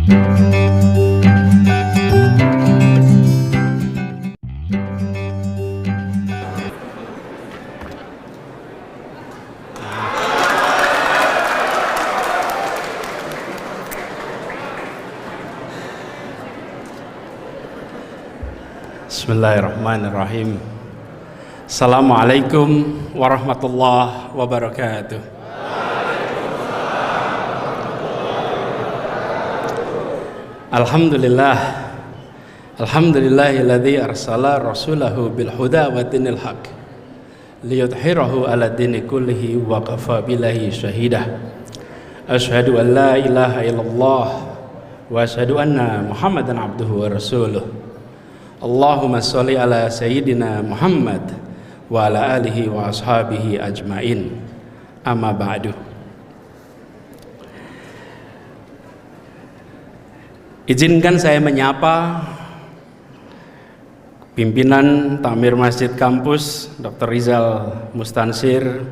Bismillahirrahmanirrahim. Assalamualaikum warahmatullahi wabarakatuh. Alhamdulillah. Alhamdulillahilladzi arsala rasulahu bil huda wa dinil haq liyudhhirahu ala dini kullihi wa kafa billahi syahida. Asyhadu an la ilaha illallah wa asyhadu anna Muhammadan abduhu wa rasuluh. Allahumma sholli ala sayyidina Muhammad wa ala alihi wa ashabihi ajmain. Amma ba'du. Izinkan saya menyapa pimpinan Takmir Masjid Kampus Dr. Rizal Mustansir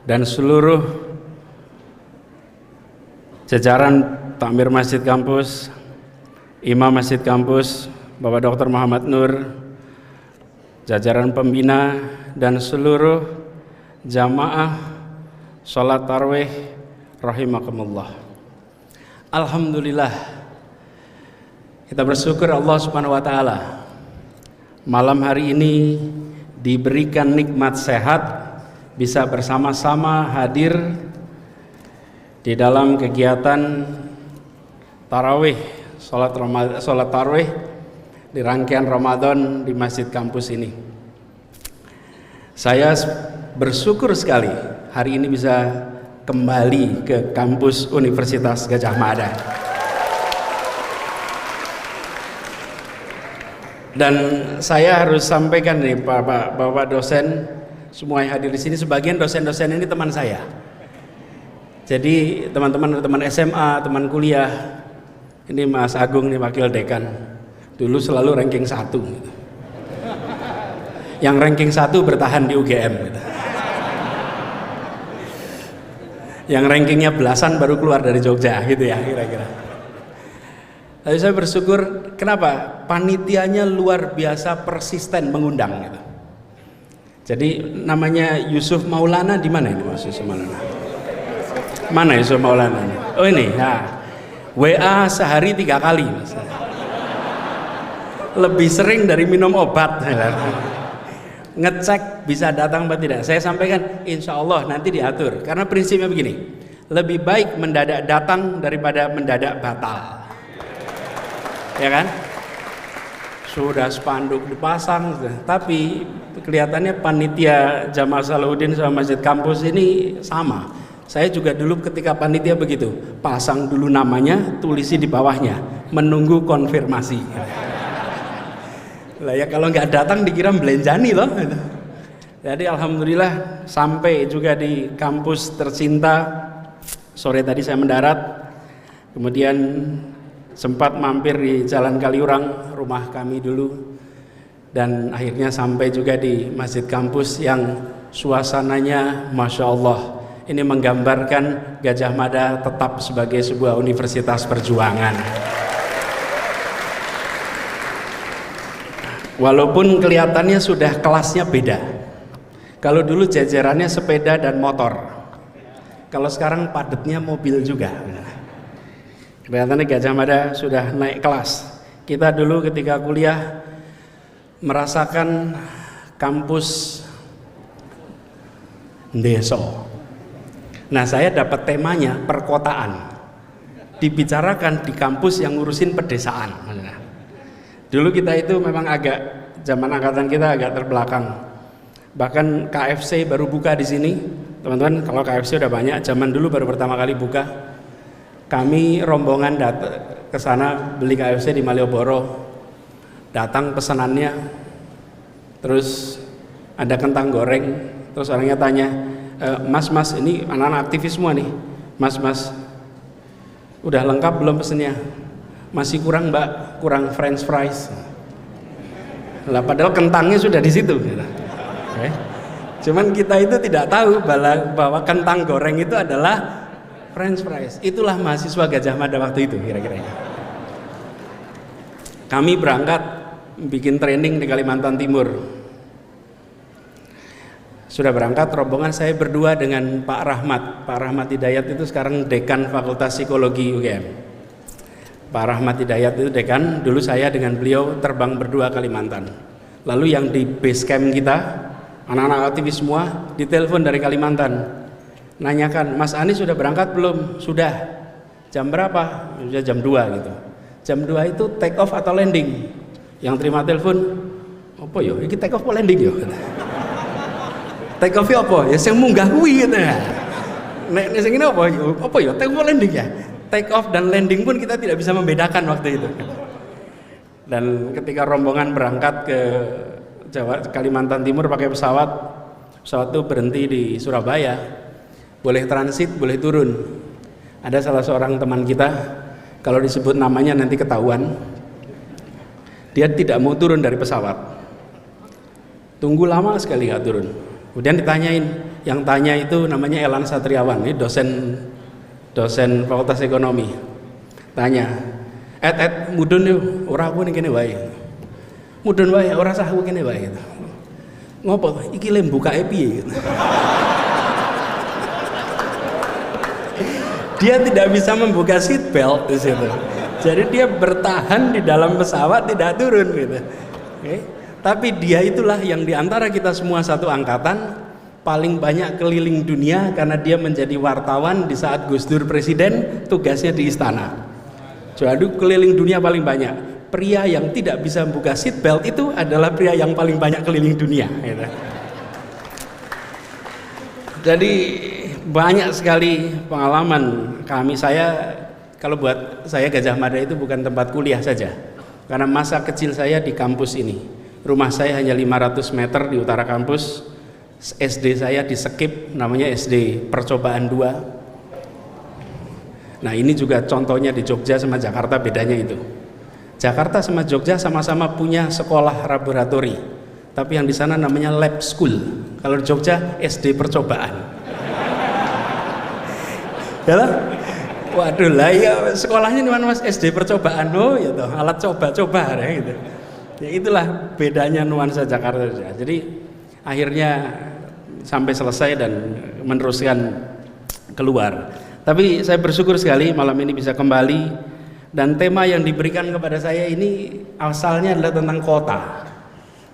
dan seluruh jajaran Takmir Masjid Kampus, Imam Masjid Kampus Bapak Dr. Muhammad Nur, jajaran pembina dan seluruh jamaah sholat tarawih rahimakumullah. Alhamdulillah, kita bersyukur Allah Subhanahu wa taala malam hari ini diberikan nikmat sehat bisa bersama-sama hadir di dalam kegiatan tarawih sholat tarawih di rangkaian Ramadan di Masjid Kampus ini. Saya bersyukur sekali hari ini bisa kembali ke kampus Universitas Gadjah Mada. Dan saya harus sampaikan nih Bapak dosen semua yang hadir di sini, sebagian dosen-dosen ini teman saya. Jadi teman-teman SMA, teman kuliah. Ini Mas Agung nih wakil dekan. Dulu selalu ranking 1 gitu. Yang ranking 1 bertahan di UGM gitu. Yang rankingnya belasan baru keluar dari Jogja gitu ya kira-kira. Tapi saya bersyukur, kenapa? Panitianya luar biasa persisten mengundang gitu. Jadi namanya Yusuf Maulana, di mana ini Mas Yusuf Maulana? Mana Yusuf Maulana? Oh ini ya. WA sehari 3 kali Mas. Lebih sering dari minum obat. Ngecek bisa datang atau tidak. Saya sampaikan insya Allah nanti diatur. Karena prinsipnya begini, lebih baik mendadak datang daripada mendadak batal. Ya kan? Sudah spanduk dipasang, tapi kelihatannya panitia Jamaah Salahuddin sama Masjid Kampus ini sama. Saya juga dulu ketika panitia begitu, pasang dulu namanya, tulisi di bawahnya, menunggu konfirmasi. Lah ya kalau nggak datang dikira belenjani loh. Jadi alhamdulillah sampai juga di kampus tercinta. Sore tadi saya mendarat, kemudian sempat mampir di Jalan Kaliurang, rumah kami dulu, dan akhirnya sampai juga di Masjid Kampus yang suasananya Masya Allah. Ini menggambarkan Gadjah Mada tetap sebagai sebuah universitas perjuangan. Walaupun kelihatannya sudah kelasnya beda. Kalau dulu jajarannya sepeda dan motor, kalau sekarang padatnya mobil juga. Kelihatannya Gadjah Mada sudah naik kelas. Kita dulu ketika kuliah merasakan kampus deso. Nah saya dapat temanya perkotaan, dibicarakan di kampus yang ngurusin pedesaan. Dulu kita itu memang agak, zaman angkatan kita agak terbelakang. Bahkan KFC baru buka di sini, teman-teman. Kalau KFC udah banyak, zaman dulu baru pertama kali buka. Kami rombongan datang ke sana beli KFC di Malioboro. Datang pesanannya, terus ada kentang goreng. Terus orangnya tanya, Mas, ini anak-anak aktivis semua nih. Mas, udah lengkap belum pesennya? Masih kurang Mbak, kurang French fries. Lah padahal kentangnya sudah di situ. Cuman kita itu tidak tahu bahwa kentang goreng itu adalah French fries. Itulah mahasiswa Gadjah Mada waktu itu kira-kira. kami berangkat bikin training di Kalimantan Timur. Sudah berangkat rombongan, saya berdua dengan Pak Rahmat Hidayat itu sekarang dekan Fakultas Psikologi UGM. Pak Rahmat Hidayat itu dekan, dulu saya dengan beliau terbang berdua Kalimantan. Lalu yang di base camp kita, anak-anak aktivis semua ditelepon dari Kalimantan, nanyakan, Mas Anies sudah berangkat belum? Sudah. Jam berapa? Sudah jam 2 gitu. Jam 2 itu take off atau landing? Yang terima telepon, apa yo? Ini take off atau landing yo? Take off apa? Ya sing munggah kuwi gitu ya. Nek sing ngene apa? Apa ya? Take off landing ya. Take off dan landing pun kita tidak bisa membedakan waktu itu. Dan ketika rombongan berangkat ke Kalimantan Timur pakai pesawat itu berhenti di Surabaya. Boleh transit, boleh turun. Ada salah seorang teman kita, kalau disebut namanya nanti ketahuan. Dia tidak mau turun dari pesawat. Tunggu lama sekali nggak turun. Kemudian ditanyain, yang tanya itu namanya Elan Satriawan, ini dosen Fakultas Ekonomi. Tanya, mudun yo, ora aku ning kene wae. Mudun wae, ora sah aku kene wae gitu. Ngopo? Iki lem bukake piye gitu. Dia tidak bisa membuka seat belt di situ. Jadi dia bertahan di dalam pesawat tidak turun gitu. Okay. Tapi dia itulah yang diantara kita semua satu angkatan paling banyak keliling dunia karena dia menjadi wartawan di saat Gus Dur presiden, tugasnya di istana. Jadi keliling dunia paling banyak. Pria yang tidak bisa membuka seat belt itu adalah pria yang paling banyak keliling dunia. Gitu. Jadi banyak sekali pengalaman kami. Kalau buat saya Gajah Mada itu bukan tempat kuliah saja, karena masa kecil saya di kampus ini. Rumah saya hanya 500 meter di utara kampus. SD saya di Sekip, namanya SD Percobaan 2. Nah ini juga contohnya di Jogja sama Jakarta, bedanya itu. Jakarta sama Jogja sama-sama punya sekolah laboratori, tapi yang di sana namanya lab school. Kalau di Jogja SD Percobaan. Ya, waduh lah ya, sekolahnya di mana Mas? SD Percobaan. Oh ya toh, alat coba-coba ya gitu. Ya itulah bedanya nuansa Jakarta. Jadi akhirnya sampai selesai dan meneruskan keluar. Tapi saya bersyukur sekali malam ini bisa kembali, dan tema yang diberikan kepada saya ini asalnya adalah tentang kota.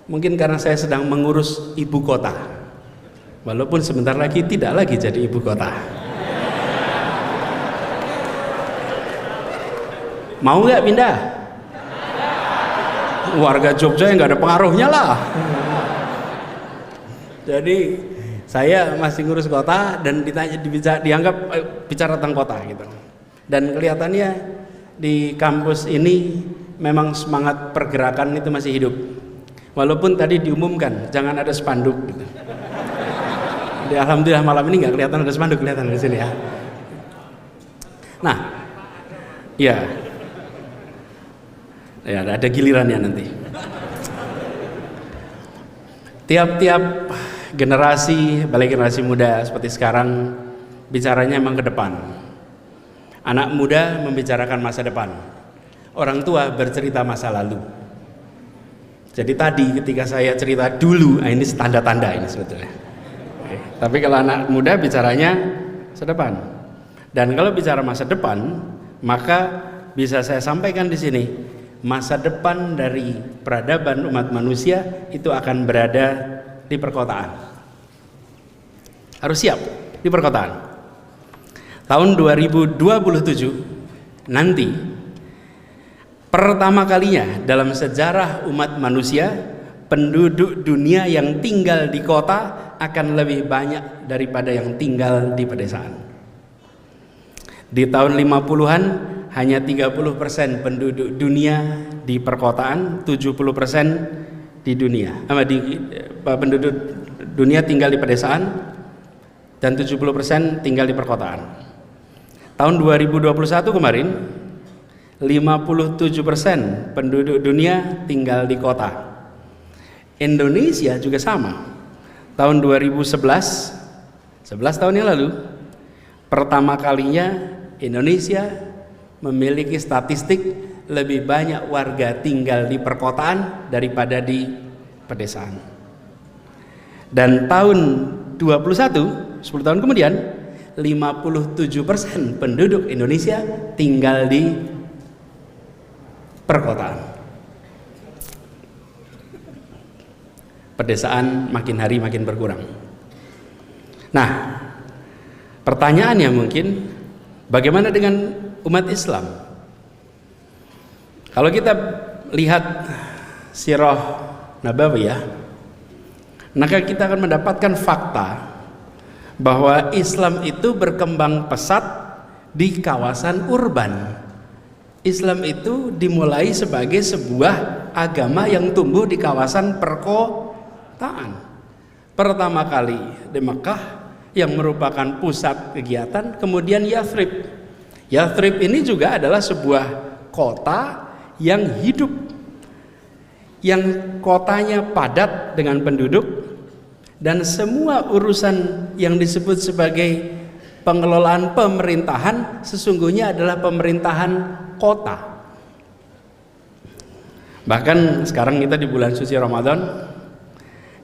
Mungkin karena saya sedang mengurus ibu kota, walaupun sebentar lagi tidak lagi jadi ibu kota. Mau nggak pindah? Warga Jogja yang nggak ada pengaruhnya lah. Jadi saya masih ngurus kota dan dianggap bicara tentang kota gitu. Dan kelihatannya di kampus ini memang semangat pergerakan itu masih hidup. Walaupun tadi diumumkan jangan ada spanduk gitu. Jadi alhamdulillah malam ini nggak kelihatan ada spanduk, kelihatan di sini ya. Nah, ya. Ya, ada gilirannya nanti. Tiap-tiap generasi, balik generasi muda seperti sekarang bicaranya memang ke depan. Anak muda membicarakan masa depan. Orang tua bercerita masa lalu. Jadi tadi ketika saya cerita dulu, ini tanda-tanda ini sebetulnya. Oke. Tapi kalau anak muda bicaranya masa depan. Dan kalau bicara masa depan, maka bisa saya sampaikan di sini. Masa depan dari peradaban umat manusia itu akan berada di perkotaan. Harus siap di perkotaan. Tahun 2027 nanti pertama kalinya dalam sejarah umat manusia, penduduk dunia yang tinggal di kota akan lebih banyak daripada yang tinggal di pedesaan. Di tahun 50-an hanya 30% penduduk dunia di perkotaan, 70% di dunia. Penduduk dunia tinggal di pedesaan dan 70% tinggal di perkotaan. Tahun 2021 kemarin 57% penduduk dunia tinggal di kota. Indonesia juga sama. Tahun 2011, 11 tahun yang lalu, pertama kalinya Indonesia memiliki statistik lebih banyak warga tinggal di perkotaan daripada di pedesaan. Dan tahun 21, 10 tahun kemudian, 57% penduduk Indonesia tinggal di perkotaan. Pedesaan makin hari makin berkurang. Nah, pertanyaannya mungkin, bagaimana dengan umat Islam? Kalau kita lihat sirah nabawiyah, maka kita akan mendapatkan fakta bahwa Islam itu berkembang pesat di kawasan urban. Islam itu dimulai sebagai sebuah agama yang tumbuh di kawasan perkotaan. Pertama kali di Mekah yang merupakan pusat kegiatan, kemudian Yathrib. Yathrib ini juga adalah sebuah kota yang hidup, yang kotanya padat dengan penduduk, dan semua urusan yang disebut sebagai pengelolaan pemerintahan sesungguhnya adalah pemerintahan kota. Bahkan sekarang kita di bulan suci Ramadan,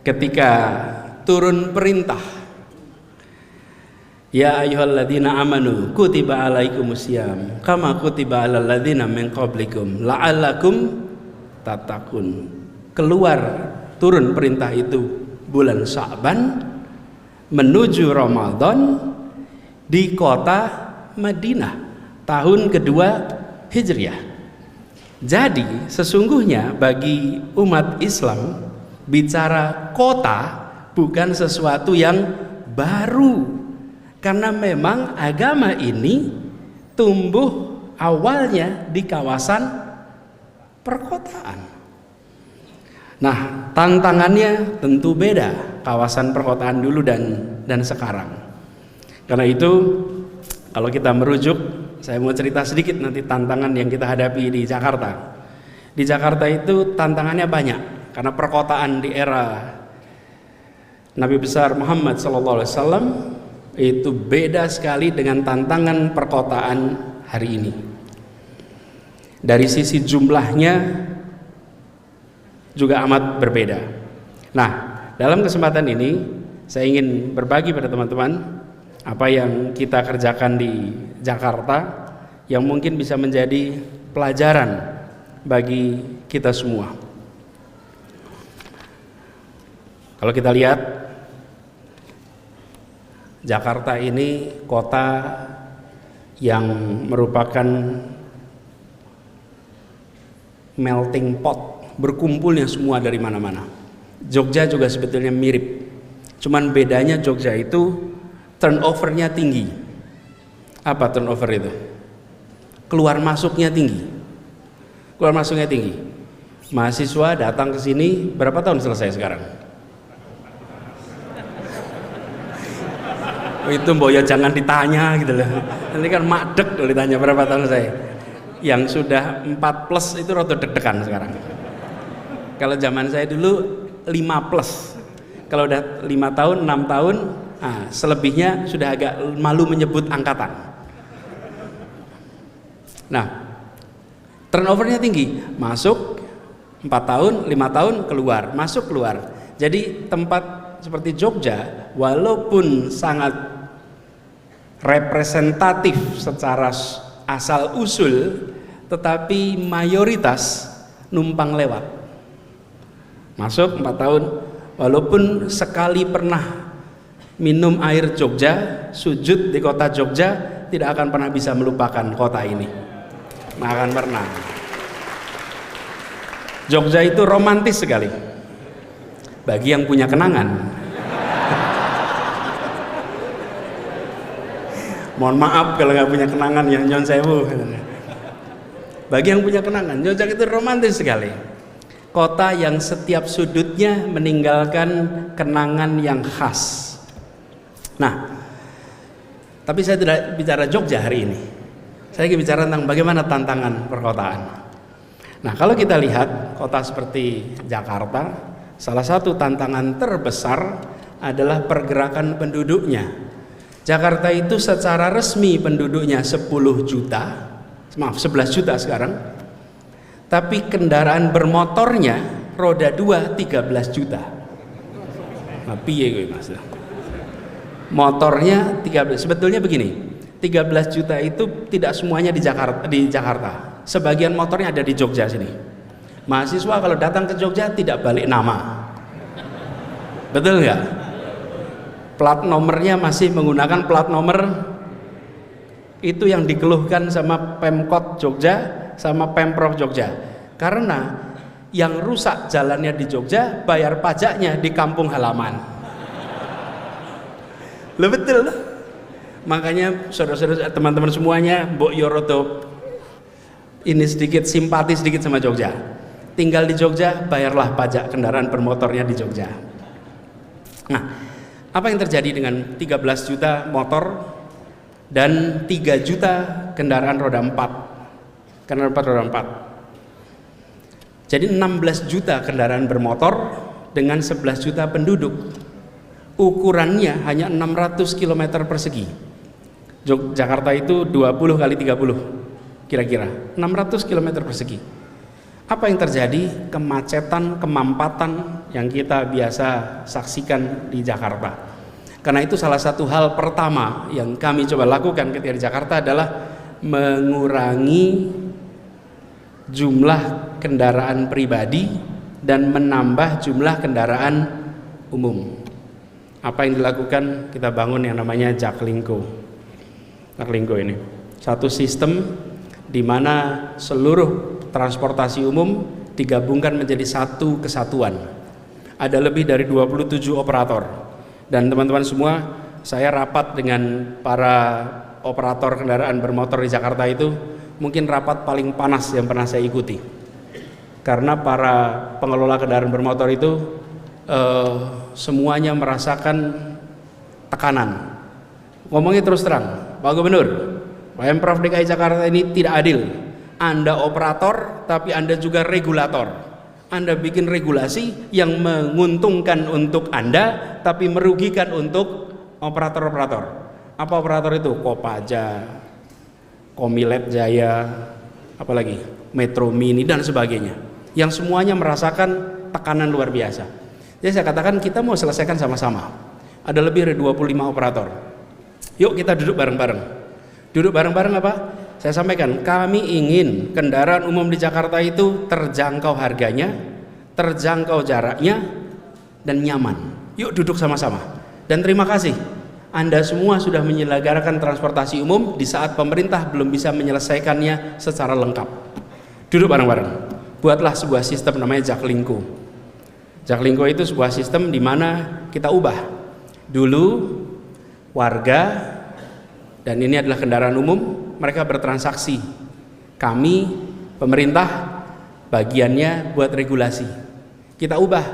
ketika turun perintah, ya ayyuhalladzina amanu kutiba alaikumusiyam kama kutiba alal ladzina min qablikum la'allakum tattaqun. Keluar turun perintah itu bulan Sya'ban menuju Ramadan di kota Madinah tahun kedua Hijriah. Jadi sesungguhnya bagi umat Islam bicara kota bukan sesuatu yang baru, karena memang agama ini tumbuh awalnya di kawasan perkotaan. Nah, tantangannya tentu beda kawasan perkotaan dulu dan sekarang. Karena itu kalau kita merujuk, saya mau cerita sedikit nanti tantangan yang kita hadapi di Jakarta. Di Jakarta itu tantangannya banyak karena perkotaan di era Nabi besar Muhammad SAW itu beda sekali dengan tantangan perkotaan hari ini. Dari sisi jumlahnya juga amat berbeda. Nah, dalam kesempatan ini saya ingin berbagi pada teman-teman apa yang kita kerjakan di Jakarta yang mungkin bisa menjadi pelajaran bagi kita semua. Kalau kita lihat, Jakarta ini kota yang merupakan melting pot, berkumpulnya semua dari mana-mana. Jogja juga sebetulnya mirip, cuman bedanya Jogja itu turnovernya tinggi. Apa turnover itu? Keluar masuknya tinggi. Keluar masuknya tinggi. Mahasiswa datang ke sini berapa tahun selesai sekarang? Itu mbok ya jangan ditanya gitu loh. Nanti kan madeg kalau ditanya berapa tahun saya. Yang sudah 4+ itu rada deg-degan sekarang. Kalau zaman saya dulu 5+. Kalau udah 5 tahun, 6 tahun, selebihnya sudah agak malu menyebut angkatan. Nah, turnovernya tinggi. Masuk 4 tahun, 5 tahun keluar, masuk keluar. Jadi tempat seperti Jogja walaupun sangat representatif secara asal usul, tetapi mayoritas numpang lewat. Masuk 4 tahun, walaupun sekali pernah minum air Jogja, sujud di kota Jogja, tidak akan pernah bisa melupakan kota ini. Nggak akan pernah. Jogja itu romantis sekali bagi yang punya kenangan. Mohon maaf kalau nggak punya kenangan yang nyon sewu. Bagi yang punya kenangan, Jogja itu romantis sekali. Kota yang setiap sudutnya meninggalkan kenangan yang khas. Nah, tapi saya tidak bicara Jogja hari ini. Saya ingin bicara tentang bagaimana tantangan perkotaan. Nah, kalau kita lihat kota seperti Jakarta, salah satu tantangan terbesar adalah pergerakan penduduknya. Jakarta itu secara resmi penduduknya 11 juta sekarang. Tapi kendaraan bermotornya roda 2 13 juta. Nah, piye kowe Mas? Motornya 13. Sebetulnya begini, 13 juta itu tidak semuanya di Jakarta. Sebagian motornya ada di Jogja sini. Mahasiswa kalau datang ke Jogja tidak balik nama. Betul nggak? Plat nomornya masih menggunakan plat nomor itu yang dikeluhkan sama Pemkot Jogja sama Pemprov Jogja. Karena yang rusak jalannya di Jogja, bayar pajaknya di kampung halaman. Loh betul loh. Makanya saudara-saudara, teman-teman semuanya, Mbok Yoroto ini sedikit simpati sedikit sama Jogja. Tinggal di Jogja, bayarlah pajak kendaraan bermotornya di Jogja. Nah, apa yang terjadi dengan 13 juta motor dan 3 juta kendaraan roda 4? Kendaraan roda 4. Jadi 16 juta kendaraan bermotor dengan 11 juta penduduk. Ukurannya hanya 600 km persegi. Jakarta itu 20 kali 30 kira-kira 600 km persegi. Apa yang terjadi? Kemacetan, kemampatan yang kita biasa saksikan di Jakarta. Karena itu salah satu hal pertama yang kami coba lakukan ketika di Jakarta adalah mengurangi jumlah kendaraan pribadi dan menambah jumlah kendaraan umum. Apa yang dilakukan? Kita bangun yang namanya Jaklingko. Jaklingko ini satu sistem di mana seluruh transportasi umum digabungkan menjadi satu kesatuan. Ada lebih dari 27 operator. Dan teman-teman semua, saya rapat dengan para operator kendaraan bermotor di Jakarta itu mungkin rapat paling panas yang pernah saya ikuti. Karena para pengelola kendaraan bermotor itu semuanya merasakan tekanan. Ngomongnya terus terang, Pak Gubernur, Pemprov DKI Jakarta ini tidak adil. Anda operator, tapi Anda juga regulator. Anda bikin regulasi yang menguntungkan untuk Anda, tapi merugikan untuk operator-operator. Apa operator itu? Kopaja, Komilet Jaya, apalagi Metro Mini dan sebagainya. Yang semuanya merasakan tekanan luar biasa. Jadi saya katakan kita mau selesaikan sama-sama. Ada lebih dari 25 operator. Yuk kita duduk bareng-bareng. Duduk bareng-bareng apa? Saya sampaikan, kami ingin kendaraan umum di Jakarta itu terjangkau harganya, terjangkau jaraknya, dan nyaman. Yuk duduk sama-sama. Dan terima kasih, Anda semua sudah menyelenggarakan transportasi umum di saat pemerintah belum bisa menyelesaikannya secara lengkap. Duduk bareng-bareng. Buatlah sebuah sistem namanya Jaklingko. Jaklingko itu sebuah sistem di mana kita ubah. Dulu warga, dan ini adalah kendaraan umum, mereka bertransaksi. Kami, pemerintah, bagiannya buat regulasi. Kita ubah.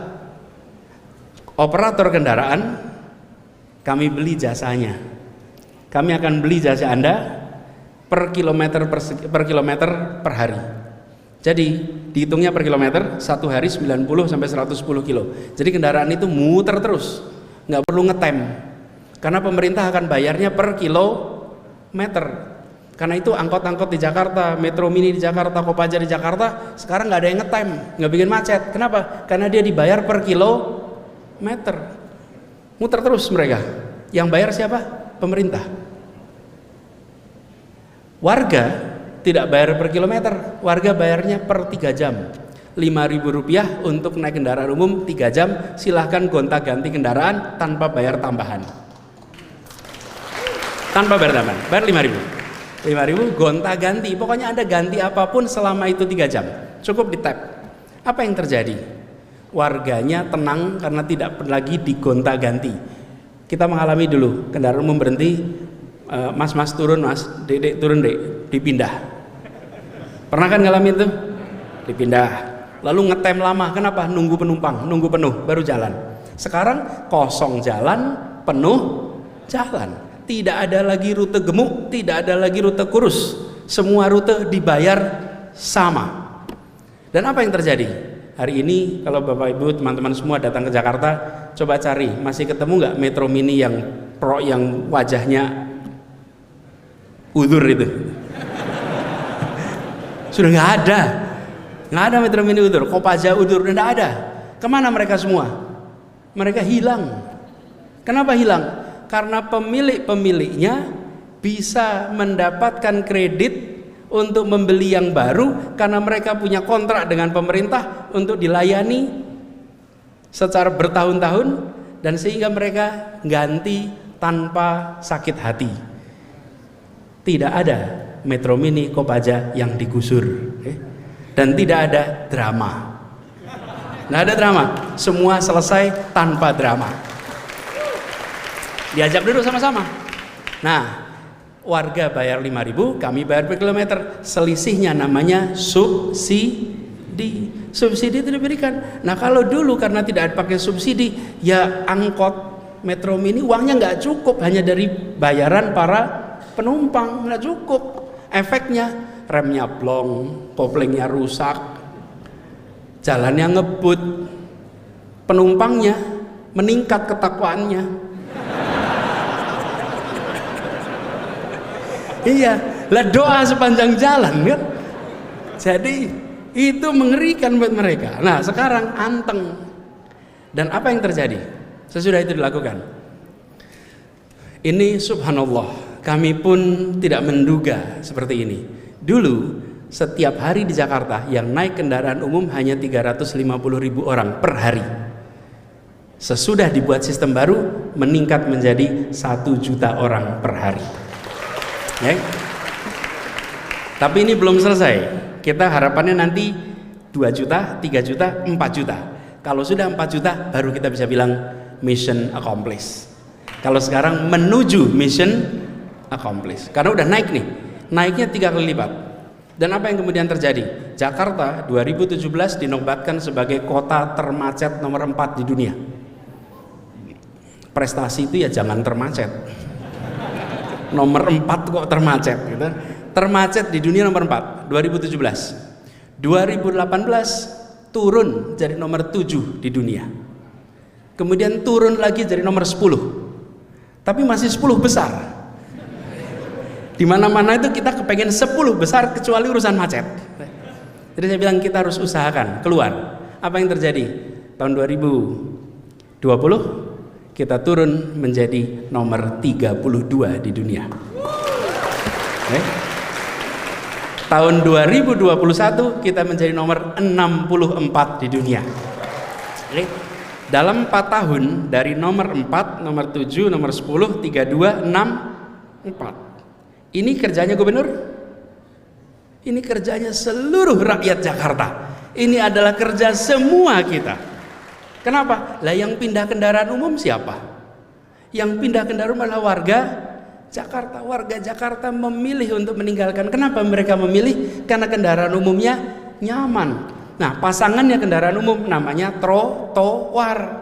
Operator kendaraan, kami beli jasanya. Kami akan beli jasa Anda per kilometer per hari. Jadi dihitungnya per kilometer, satu hari 90 sampai 110 kilo. Jadi kendaraan itu muter terus, nggak perlu ngetem. Karena pemerintah akan bayarnya per kilometer. Karena itu angkot-angkot di Jakarta, Metro Mini di Jakarta, Kopaja di Jakarta sekarang nggak ada yang ngetem, nggak bikin macet. Kenapa? Karena dia dibayar per kilometer. Muter terus mereka. Yang bayar siapa? Pemerintah. Warga tidak bayar per kilometer, warga bayarnya per 3 jam. Rp5.000 untuk naik kendaraan umum 3 jam, silahkan gonta-ganti kendaraan tanpa bayar tambahan. Tanpa bayar tambahan, bayar 5.000 gonta-ganti, pokoknya Anda ganti apapun selama itu 3 jam, cukup di tap. Apa yang terjadi? Warganya tenang karena tidak lagi digonta-ganti. Kita mengalami dulu, kendaraan umum berhenti, mas turun mas, dek turun dek, dipindah. Pernah kan ngalamin itu? Dipindah. Lalu ngetem lama, kenapa? Nunggu penumpang, nunggu penuh baru jalan. Sekarang kosong jalan, penuh jalan. Tidak ada lagi rute gemuk, tidak ada lagi rute kurus. Semua rute dibayar sama. Dan apa yang terjadi? Hari ini kalau Bapak Ibu, teman-teman semua datang ke Jakarta, coba cari, masih ketemu nggak Metro Mini yang wajahnya udur itu? Sudah nggak ada. Nggak ada Metro Mini Udur, Kopaja Udur, nggak ada. Kemana mereka semua? Mereka hilang. Kenapa hilang? Karena pemilik-pemiliknya bisa mendapatkan kredit untuk membeli yang baru karena mereka punya kontrak dengan pemerintah untuk dilayani secara bertahun-tahun, dan sehingga mereka ganti tanpa sakit hati. Tidak ada Metro Mini Kopaja yang digusur, dan tidak ada drama. Nggak ada drama, semua selesai tanpa drama. Diajak duduk sama-sama. Nah, warga bayar 5.000, kami bayar per kilometer. Selisihnya namanya subsidi. Subsidi itu diberikan. Nah, kalau dulu karena tidak pakai subsidi, ya angkot Metro Mini uangnya nggak cukup, hanya dari bayaran para penumpang, nggak cukup. Efeknya remnya blong, koplingnya rusak, jalannya ngebut, penumpangnya meningkat ketakwaannya. Iya, lah doa sepanjang jalan kan. Jadi itu mengerikan buat mereka. Nah, sekarang anteng. Dan apa yang terjadi sesudah itu dilakukan? Ini subhanallah, kami pun tidak menduga seperti ini. Dulu setiap hari di Jakarta yang naik kendaraan umum hanya 350.000 orang per hari. Sesudah dibuat sistem baru meningkat menjadi 1 juta orang per hari. Ya. Tapi ini belum selesai. Kita harapannya nanti 2 juta, 3 juta, 4 juta. Kalau sudah 4 juta baru kita bisa bilang mission accomplished. Kalau sekarang menuju mission accomplished. Karena udah naik nih. Naiknya 3 kali lipat. Dan apa yang kemudian terjadi? Jakarta 2017 dinobatkan sebagai kota termacet nomor 4 di dunia. Prestasi itu ya jangan termacet. Nomor 4 kok termacet gitu. Termacet di dunia nomor 4 2017. 2018 turun jadi nomor 7 di dunia. Kemudian turun lagi jadi nomor 10. Tapi masih 10 besar. Di mana-mana itu kita kepengen 10 besar kecuali urusan macet. Jadi saya bilang kita harus usahakan keluar. Apa yang terjadi? Tahun 2020 kita turun menjadi nomor 32 di dunia. Tahun 2021 kita menjadi nomor 64 di dunia. Dalam 4 tahun dari nomor 4, nomor 7, nomor 10, 32, 6, 4. Ini kerjanya gubernur? Ini kerjanya seluruh rakyat Jakarta. Ini adalah kerja semua kita. Kenapa? Lah yang pindah kendaraan umum siapa? Yang pindah kendaraan umum adalah warga Jakarta. Warga Jakarta memilih untuk meninggalkan. Kenapa mereka memilih? Karena kendaraan umumnya nyaman. Nah, pasangannya kendaraan umum namanya trotoar.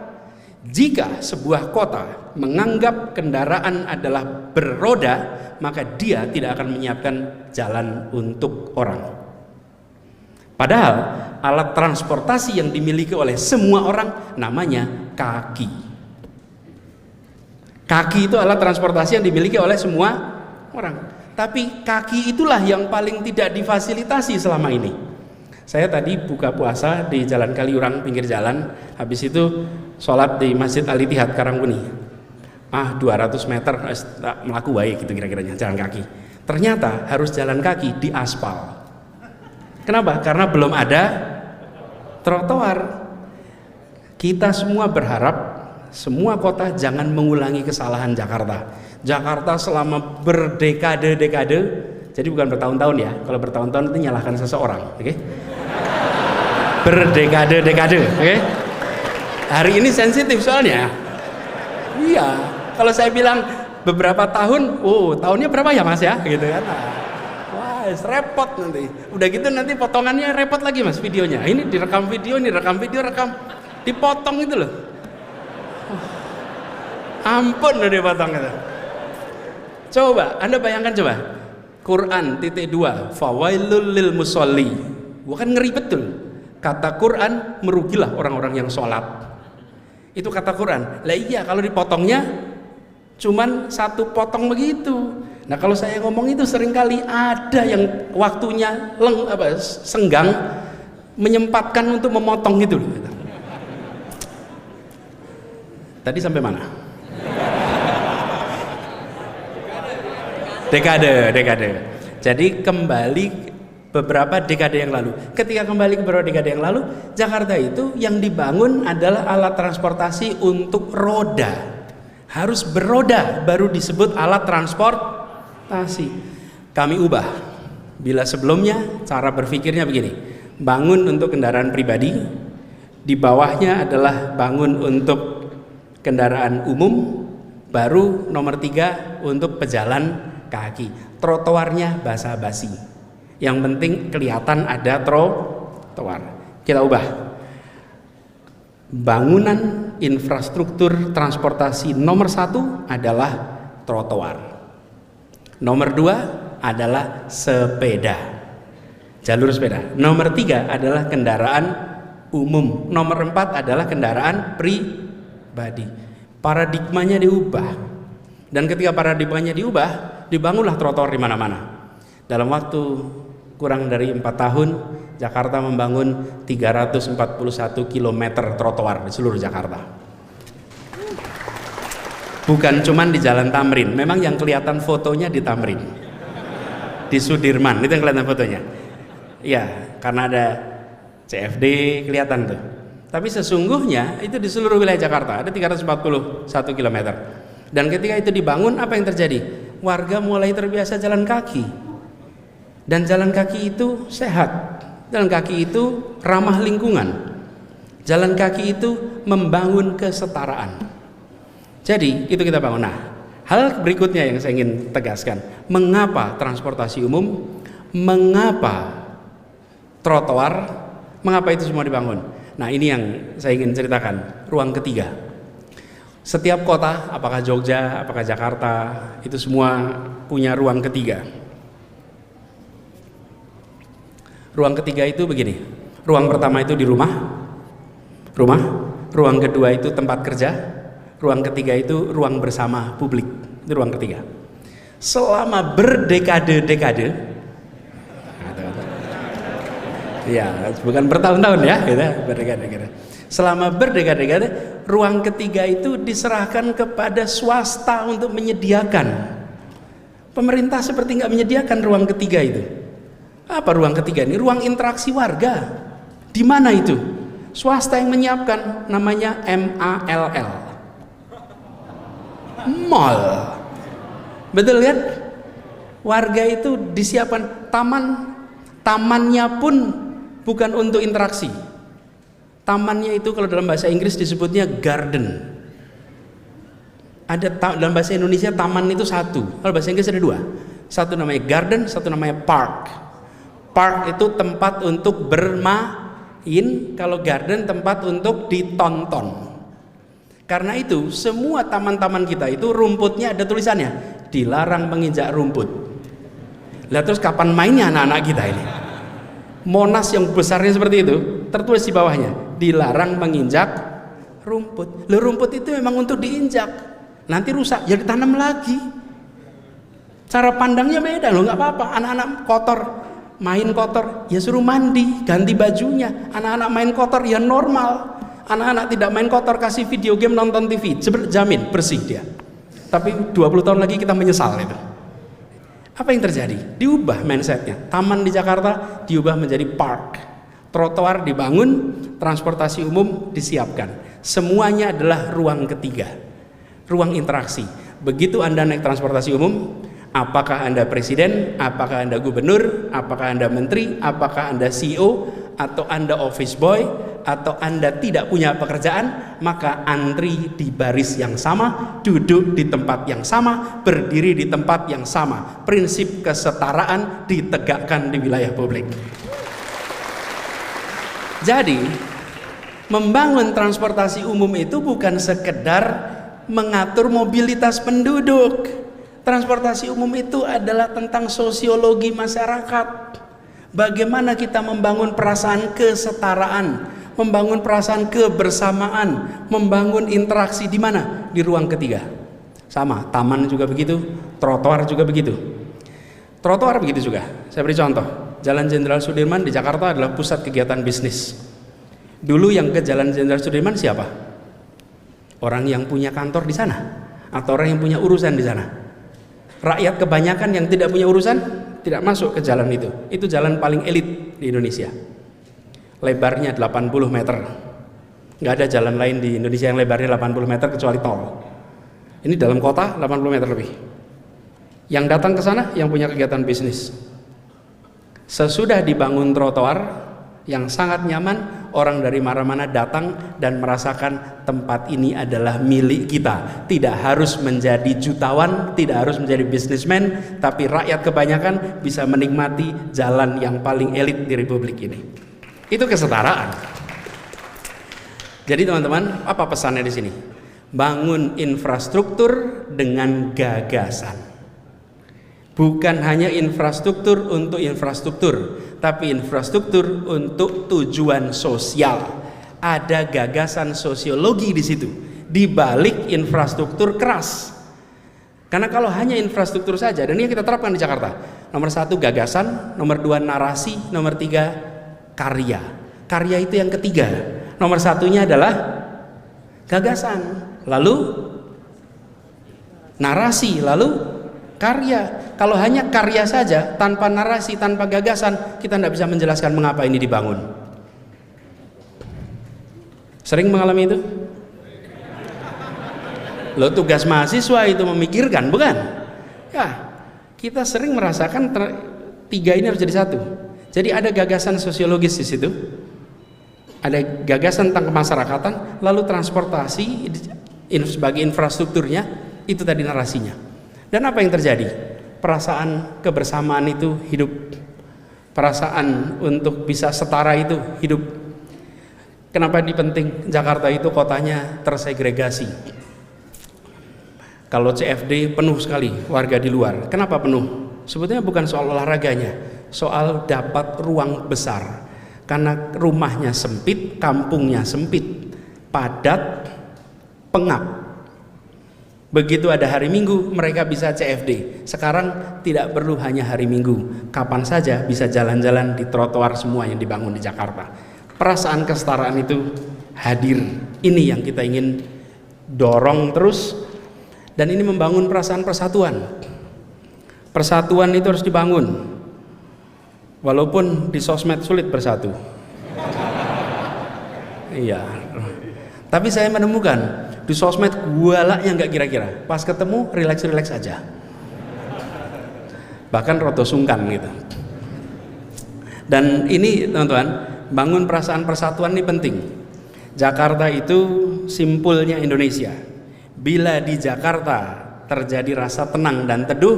Jika sebuah kota menganggap kendaraan adalah beroda, maka dia tidak akan menyiapkan jalan untuk orang. Padahal alat transportasi yang dimiliki oleh semua orang namanya kaki. Kaki itu alat transportasi yang dimiliki oleh semua orang. Tapi kaki itulah yang paling tidak difasilitasi selama ini. Saya tadi buka puasa di Jalan Kaliurang pinggir jalan, habis itu sholat di Masjid Al-Ittihad Karangkuni. 200 meter melaku baik gitu kira-kiranya jalan kaki. Ternyata harus jalan kaki di aspal. Kenapa? Karena belum ada trotoar. Kita semua berharap semua kota jangan mengulangi kesalahan Jakarta. Jakarta selama berdekade-dekade, jadi bukan bertahun-tahun ya. Kalau bertahun-tahun itu nyalahkan seseorang, oke? Berdekade-dekade, oke? Hari ini sensitif soalnya. Iya, kalau saya bilang beberapa tahun, tahunnya berapa ya Mas ya? Gitu kan. Repot nanti. Udah gitu nanti potongannya repot lagi Mas videonya. Ini direkam video, ini rekam video, dipotong itu loh. Ampun udah dipotong itu. Coba Anda bayangkan coba. Quran .2 fawailul lil musolli. Bukan ngeri betul. Kata Quran merugilah orang-orang yang sholat. Itu kata Quran. Lah iya kalau dipotongnya cuman 1 potong begitu. Nah kalau saya ngomong itu seringkali ada yang waktunya senggang, menyempatkan untuk memotong gitu loh. Tadi sampai mana? Dekade. Jadi kembali beberapa dekade yang lalu. Ketika kembali ke beberapa dekade yang lalu, Jakarta itu yang dibangun adalah alat transportasi untuk roda. Harus beroda baru disebut alat transportasi. Kami ubah. Bila sebelumnya cara berpikirnya begini, bangun untuk kendaraan pribadi, di bawahnya adalah bangun untuk kendaraan umum, baru nomor 3 untuk pejalan kaki. Trotoarnya basa-basi, yang penting kelihatan ada trotoar. Kita ubah. Bangunan infrastruktur transportasi nomor 1 adalah trotoar. Nomor 2 adalah sepeda, jalur sepeda. Nomor 3 adalah kendaraan umum. Nomor 4 adalah kendaraan pribadi. Paradigmanya diubah. Dan ketika paradigmanya diubah, dibangunlah trotoar di mana-mana. Dalam waktu kurang dari 4 tahun, Jakarta membangun 341 km trotoar di seluruh Jakarta. Bukan cuman di Jalan Tamrin, memang yang kelihatan fotonya di Tamrin, di Sudirman, itu yang kelihatan fotonya. Ya, karena ada CFD kelihatan tuh. Tapi sesungguhnya itu di seluruh wilayah Jakarta ada 341 km. Dan ketika itu dibangun, apa yang terjadi? Warga mulai terbiasa jalan kaki. Dan jalan kaki itu sehat. Jalan kaki itu ramah lingkungan. Jalan kaki itu membangun kesetaraan. Jadi itu kita bangun. Nah, hal berikutnya yang saya ingin tegaskan, mengapa transportasi umum, mengapa trotoar, mengapa itu semua dibangun? Nah, ini yang saya ingin ceritakan, ruang ketiga. Setiap kota, apakah Jogja, apakah Jakarta, itu semua punya ruang ketiga. Ruang ketiga itu begini. Ruang pertama itu di rumah. Ruang kedua itu tempat kerja. Ruang ketiga itu ruang bersama publik. Itu ruang ketiga. Selama berdekade-dekade, ya, bukan bertahun-tahun ya, gitu, berdekade-dekade. Selama berdekade-dekade, ruang ketiga itu diserahkan kepada swasta untuk menyediakan. Pemerintah seperti nggak menyediakan ruang ketiga itu. Apa ruang ketiga ini? Ruang interaksi warga. Di mana itu? Swasta yang menyiapkan, namanya MALL. Mall. Betul kan? Warga itu disiapkan tamannya pun bukan untuk interaksi. Tamannya itu kalau dalam bahasa Inggris disebutnya garden. Ada dalam bahasa Indonesia taman itu 1. Kalau bahasa Inggris ada 2. Satu namanya garden, satu namanya park. Park itu tempat untuk bermain, kalau garden tempat untuk ditonton. Karena itu semua taman-taman kita itu rumputnya ada tulisannya, dilarang menginjak rumput. Lihat terus kapan mainnya anak-anak kita ini? Monas yang besarnya seperti itu, tertulis di bawahnya, dilarang menginjak rumput. Loh, rumput itu memang untuk diinjak, nanti rusak, jadi tanam lagi. Cara pandangnya beda loh, nggak apa-apa. Anak-anak kotor, main kotor, ya suruh mandi, ganti bajunya. Anak-anak main kotor, ya normal. Anak-anak tidak main kotor, kasih video game, nonton TV, jamin bersih dia. Tapi 20 tahun lagi kita menyesal itu. Apa yang terjadi? Diubah mindsetnya. Taman di Jakarta diubah menjadi park. Trotoar dibangun, transportasi umum disiapkan. Semuanya adalah ruang ketiga, ruang interaksi. Begitu Anda naik transportasi umum, apakah Anda presiden, apakah Anda gubernur, apakah Anda menteri, apakah Anda CEO, atau Anda office boy, atau Anda tidak punya pekerjaan, maka antri di baris yang sama, duduk di tempat yang sama, berdiri di tempat yang sama. Prinsip kesetaraan ditegakkan di wilayah publik. Jadi membangun transportasi umum itu bukan sekedar mengatur mobilitas penduduk. Transportasi umum itu adalah tentang sosiologi masyarakat. Bagaimana kita membangun perasaan kesetaraan, membangun perasaan kebersamaan, membangun interaksi di mana? Di ruang ketiga. Sama, taman juga begitu, trotoar juga begitu. Trotoar begitu juga. Saya beri contoh. Jalan Jenderal Sudirman di Jakarta adalah pusat kegiatan bisnis. Dulu yang ke Jalan Jenderal Sudirman siapa? Orang yang punya kantor di sana atau orang yang punya urusan di sana? Rakyat kebanyakan yang tidak punya urusan tidak masuk ke jalan itu. Itu jalan paling elit di Indonesia. Lebarnya 80 meter. Nggak ada jalan lain di Indonesia yang lebarnya 80 meter kecuali tol. Ini dalam kota 80 meter lebih. Yang datang ke sana yang punya kegiatan bisnis. Sesudah dibangun trotoar yang sangat nyaman, orang dari mana-mana datang dan merasakan tempat ini adalah milik kita. Tidak harus menjadi jutawan, tidak harus menjadi bisnismen, tapi rakyat kebanyakan bisa menikmati jalan yang paling elit di Republik ini. Itu kesetaraan. Jadi teman-teman, apa pesannya di sini? Bangun infrastruktur dengan gagasan. Bukan hanya infrastruktur untuk infrastruktur, tapi infrastruktur untuk tujuan sosial. Ada gagasan sosiologi di situ, di balik infrastruktur keras. Karena kalau hanya infrastruktur saja, dan ini kita terapkan di Jakarta. Nomor 1 gagasan, nomor 2 narasi, nomor 3 karya. Karya itu yang ketiga. Nomor 1-nya adalah gagasan, lalu narasi, lalu karya. Kalau hanya karya saja, tanpa narasi, tanpa gagasan, kita tidak bisa menjelaskan mengapa ini dibangun. Sering mengalami itu? Loh, tugas mahasiswa itu memikirkan, bukan? Ya, kita sering merasakan tiga ini harus jadi satu. Jadi ada gagasan sosiologis di situ, ada gagasan tentang kemasyarakatan, lalu transportasi sebagai infrastrukturnya, itu tadi narasinya. Dan apa yang terjadi? Perasaan kebersamaan itu hidup, perasaan untuk bisa setara itu hidup. Kenapa penting? Jakarta itu kotanya tersegregasi. Kalau CFD penuh sekali warga di luar. Kenapa penuh? Sebetulnya bukan soal olahraganya, soal dapat ruang besar. Karena rumahnya sempit, kampungnya sempit, padat, pengap. Begitu ada hari Minggu, mereka bisa CFD. Sekarang tidak perlu hanya hari Minggu, kapan saja bisa jalan-jalan di trotoar semua yang dibangun di Jakarta. Perasaan kesetaraan itu hadir. Ini yang kita ingin dorong terus, dan ini membangun perasaan persatuan. Persatuan itu harus dibangun, walaupun di sosmed sulit bersatu. Iya, tapi saya menemukan di sosmed gualaknya nggak kira-kira, pas ketemu rileks-rileks aja, bahkan roto sungkan gitu. Dan ini teman-teman, bangun perasaan persatuan ini penting. Jakarta itu simpulnya Indonesia. Bila di Jakarta terjadi rasa tenang dan teduh,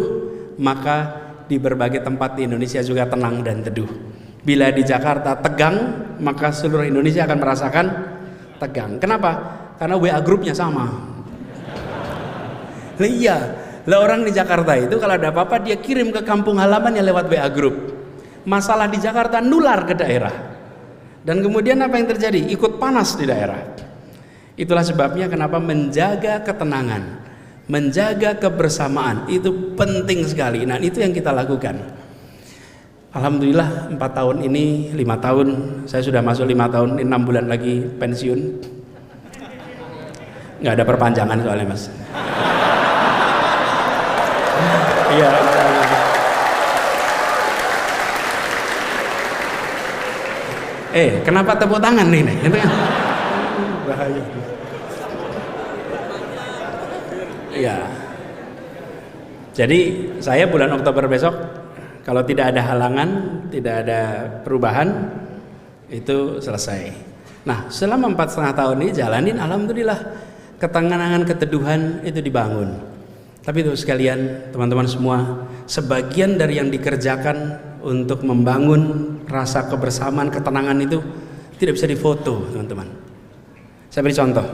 maka di berbagai tempat di Indonesia juga tenang dan teduh. Bila di Jakarta tegang, maka seluruh Indonesia akan merasakan tegang. Kenapa? Karena WA grupnya sama. Lah iya, lah orang di Jakarta itu kalau ada apa-apa dia kirim ke kampung halamannya lewat WA grup. Masalah di Jakarta nular ke daerah. Dan kemudian apa yang terjadi? Ikut panas di daerah. Itulah sebabnya kenapa menjaga ketenangan, menjaga kebersamaan itu penting sekali. Nah, itu yang kita lakukan. Alhamdulillah 4 tahun ini, 5 tahun, saya sudah masuk 5 tahun, 6 bulan lagi pensiun. Nggak ada perpanjangan soalnya, Mas. Iya. Kenapa tepuk tangan nih? Bahaya. Iya. Jadi saya bulan Oktober besok, kalau tidak ada halangan, tidak ada perubahan, itu selesai. Nah, selama 4,5 tahun ini jalanin, alhamdulillah, ketenangan, keteduhan itu dibangun. Tapi itu sekalian, teman-teman semua, sebagian dari yang dikerjakan untuk membangun rasa kebersamaan, ketenangan itu tidak bisa difoto, teman-teman. Saya beri contoh.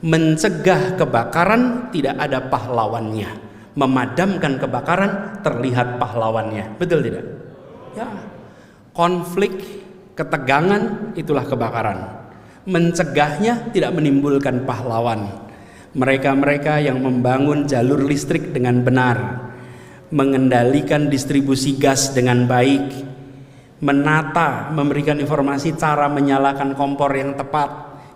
Mencegah kebakaran tidak ada pahlawannya. Memadamkan kebakaran terlihat pahlawannya. Betul tidak? Ya. Konflik, ketegangan itulah kebakaran. Mencegahnya tidak menimbulkan pahlawan. Mereka-mereka yang membangun jalur listrik dengan benar, mengendalikan distribusi gas dengan baik, menata, memberikan informasi cara menyalakan kompor yang tepat.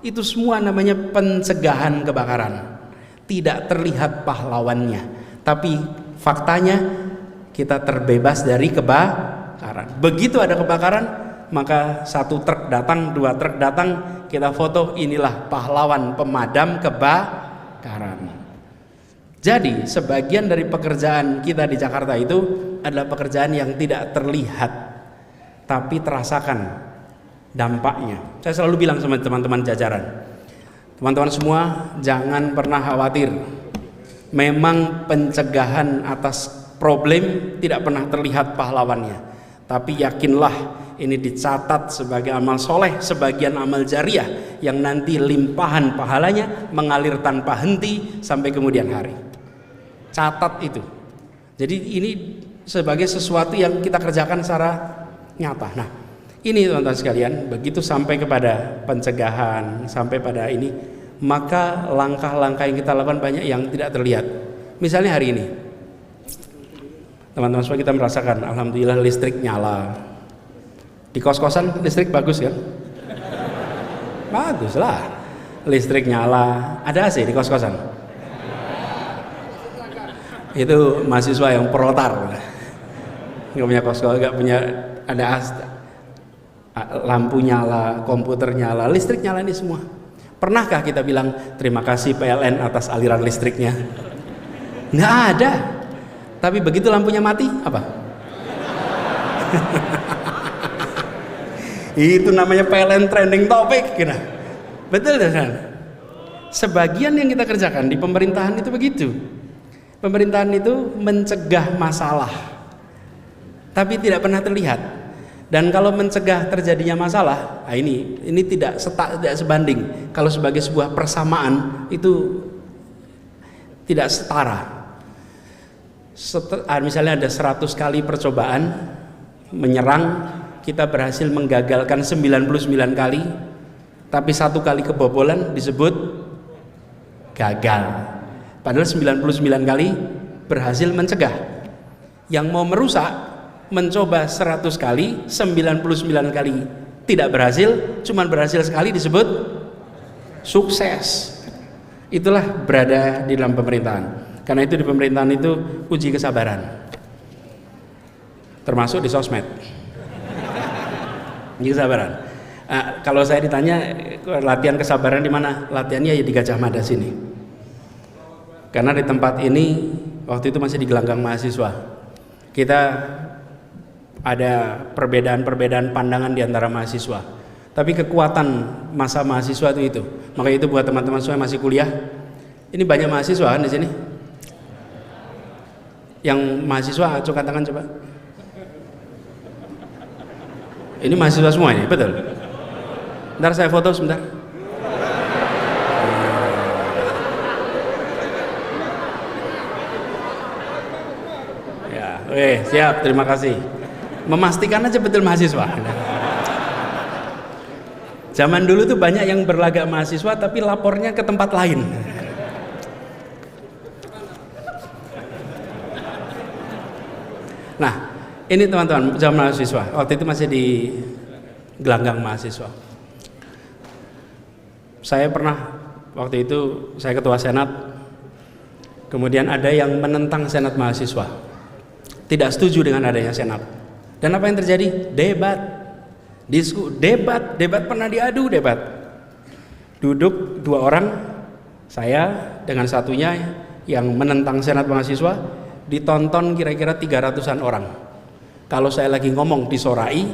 Itu semua namanya pencegahan kebakaran. Tidak terlihat pahlawannya, tapi faktanya kita terbebas dari kebakaran. Begitu ada kebakaran, maka 1 truk datang, 2 truk datang, kita foto, inilah pahlawan pemadam kebakaran. Jadi sebagian dari pekerjaan kita di Jakarta itu adalah pekerjaan yang tidak terlihat, tapi terasakan dampaknya. Saya selalu bilang sama teman-teman jajaran, teman-teman semua jangan pernah khawatir. Memang pencegahan atas problem tidak pernah terlihat pahlawannya, tapi yakinlah ini dicatat sebagai amal soleh, sebagian amal jariah yang nanti limpahan pahalanya mengalir tanpa henti sampai kemudian hari. Catat itu. Jadi ini sebagai sesuatu yang kita kerjakan secara nyata. Nah, ini teman-teman sekalian, begitu sampai kepada pencegahan, sampai pada ini, maka langkah-langkah yang kita lakukan banyak yang tidak terlihat. Misalnya hari ini, teman-teman semua kita merasakan, alhamdulillah listrik nyala. Di kos-kosan listrik bagus kan? Bagus lah, listrik nyala. Ada AC di kos-kosan? Itu mahasiswa yang protar, nggak punya kos-kosan, nggak punya ada lampu nyala, komputer nyala, listrik nyala, ini semua. Pernahkah kita bilang terima kasih PLN atas aliran listriknya? Nggak ada. Tapi begitu lampunya mati, apa? Itu namanya PLN trending topic, gitu. Betul kan? Sebagian yang kita kerjakan di pemerintahan itu begitu. Pemerintahan itu mencegah masalah, tapi tidak pernah terlihat. Dan kalau mencegah terjadinya masalah, nah ini tidak sebanding. Kalau sebagai sebuah persamaan itu tidak setara. Misalnya ada 100 kali percobaan menyerang, kita berhasil menggagalkan 99 kali, tapi 1 kali kebobolan disebut gagal. Padahal 99 kali berhasil mencegah. Yang mau merusak mencoba 100 kali, 99 kali tidak berhasil, cuman berhasil sekali disebut sukses. Itulah berada di dalam pemerintahan. Karena itu di pemerintahan itu uji kesabaran, termasuk di sosmed. Uji kesabaran. Kalau saya ditanya latihan kesabaran di mana? Latihannya ya di Gajah Mada sini. Karena di tempat ini waktu itu masih di gelanggang mahasiswa. Kita ada perbedaan-perbedaan pandangan di antara mahasiswa. Tapi kekuatan masa mahasiswa itu. Maka itu buat teman-teman semua yang masih kuliah. Ini banyak mahasiswa kan di sini. Yang mahasiswa acungkan tangan coba. Ini mahasiswa semua ini, betul. Ntar saya foto sebentar. Siap, terima kasih. Memastikan aja betul mahasiswa. Zaman dulu tuh banyak yang berlagak mahasiswa tapi lapornya ke tempat lain. Nah, ini teman-teman, zaman mahasiswa. Waktu itu masih di gelanggang mahasiswa. Saya pernah, waktu itu saya ketua senat. Kemudian ada yang menentang senat mahasiswa. Tidak setuju dengan adanya senat. Dan apa yang terjadi? Debat. Debat pernah diadu, debat. Duduk 2 orang, saya dengan satunya yang menentang senat mahasiswa, ditonton kira-kira 300-an orang. Kalau saya lagi ngomong disorai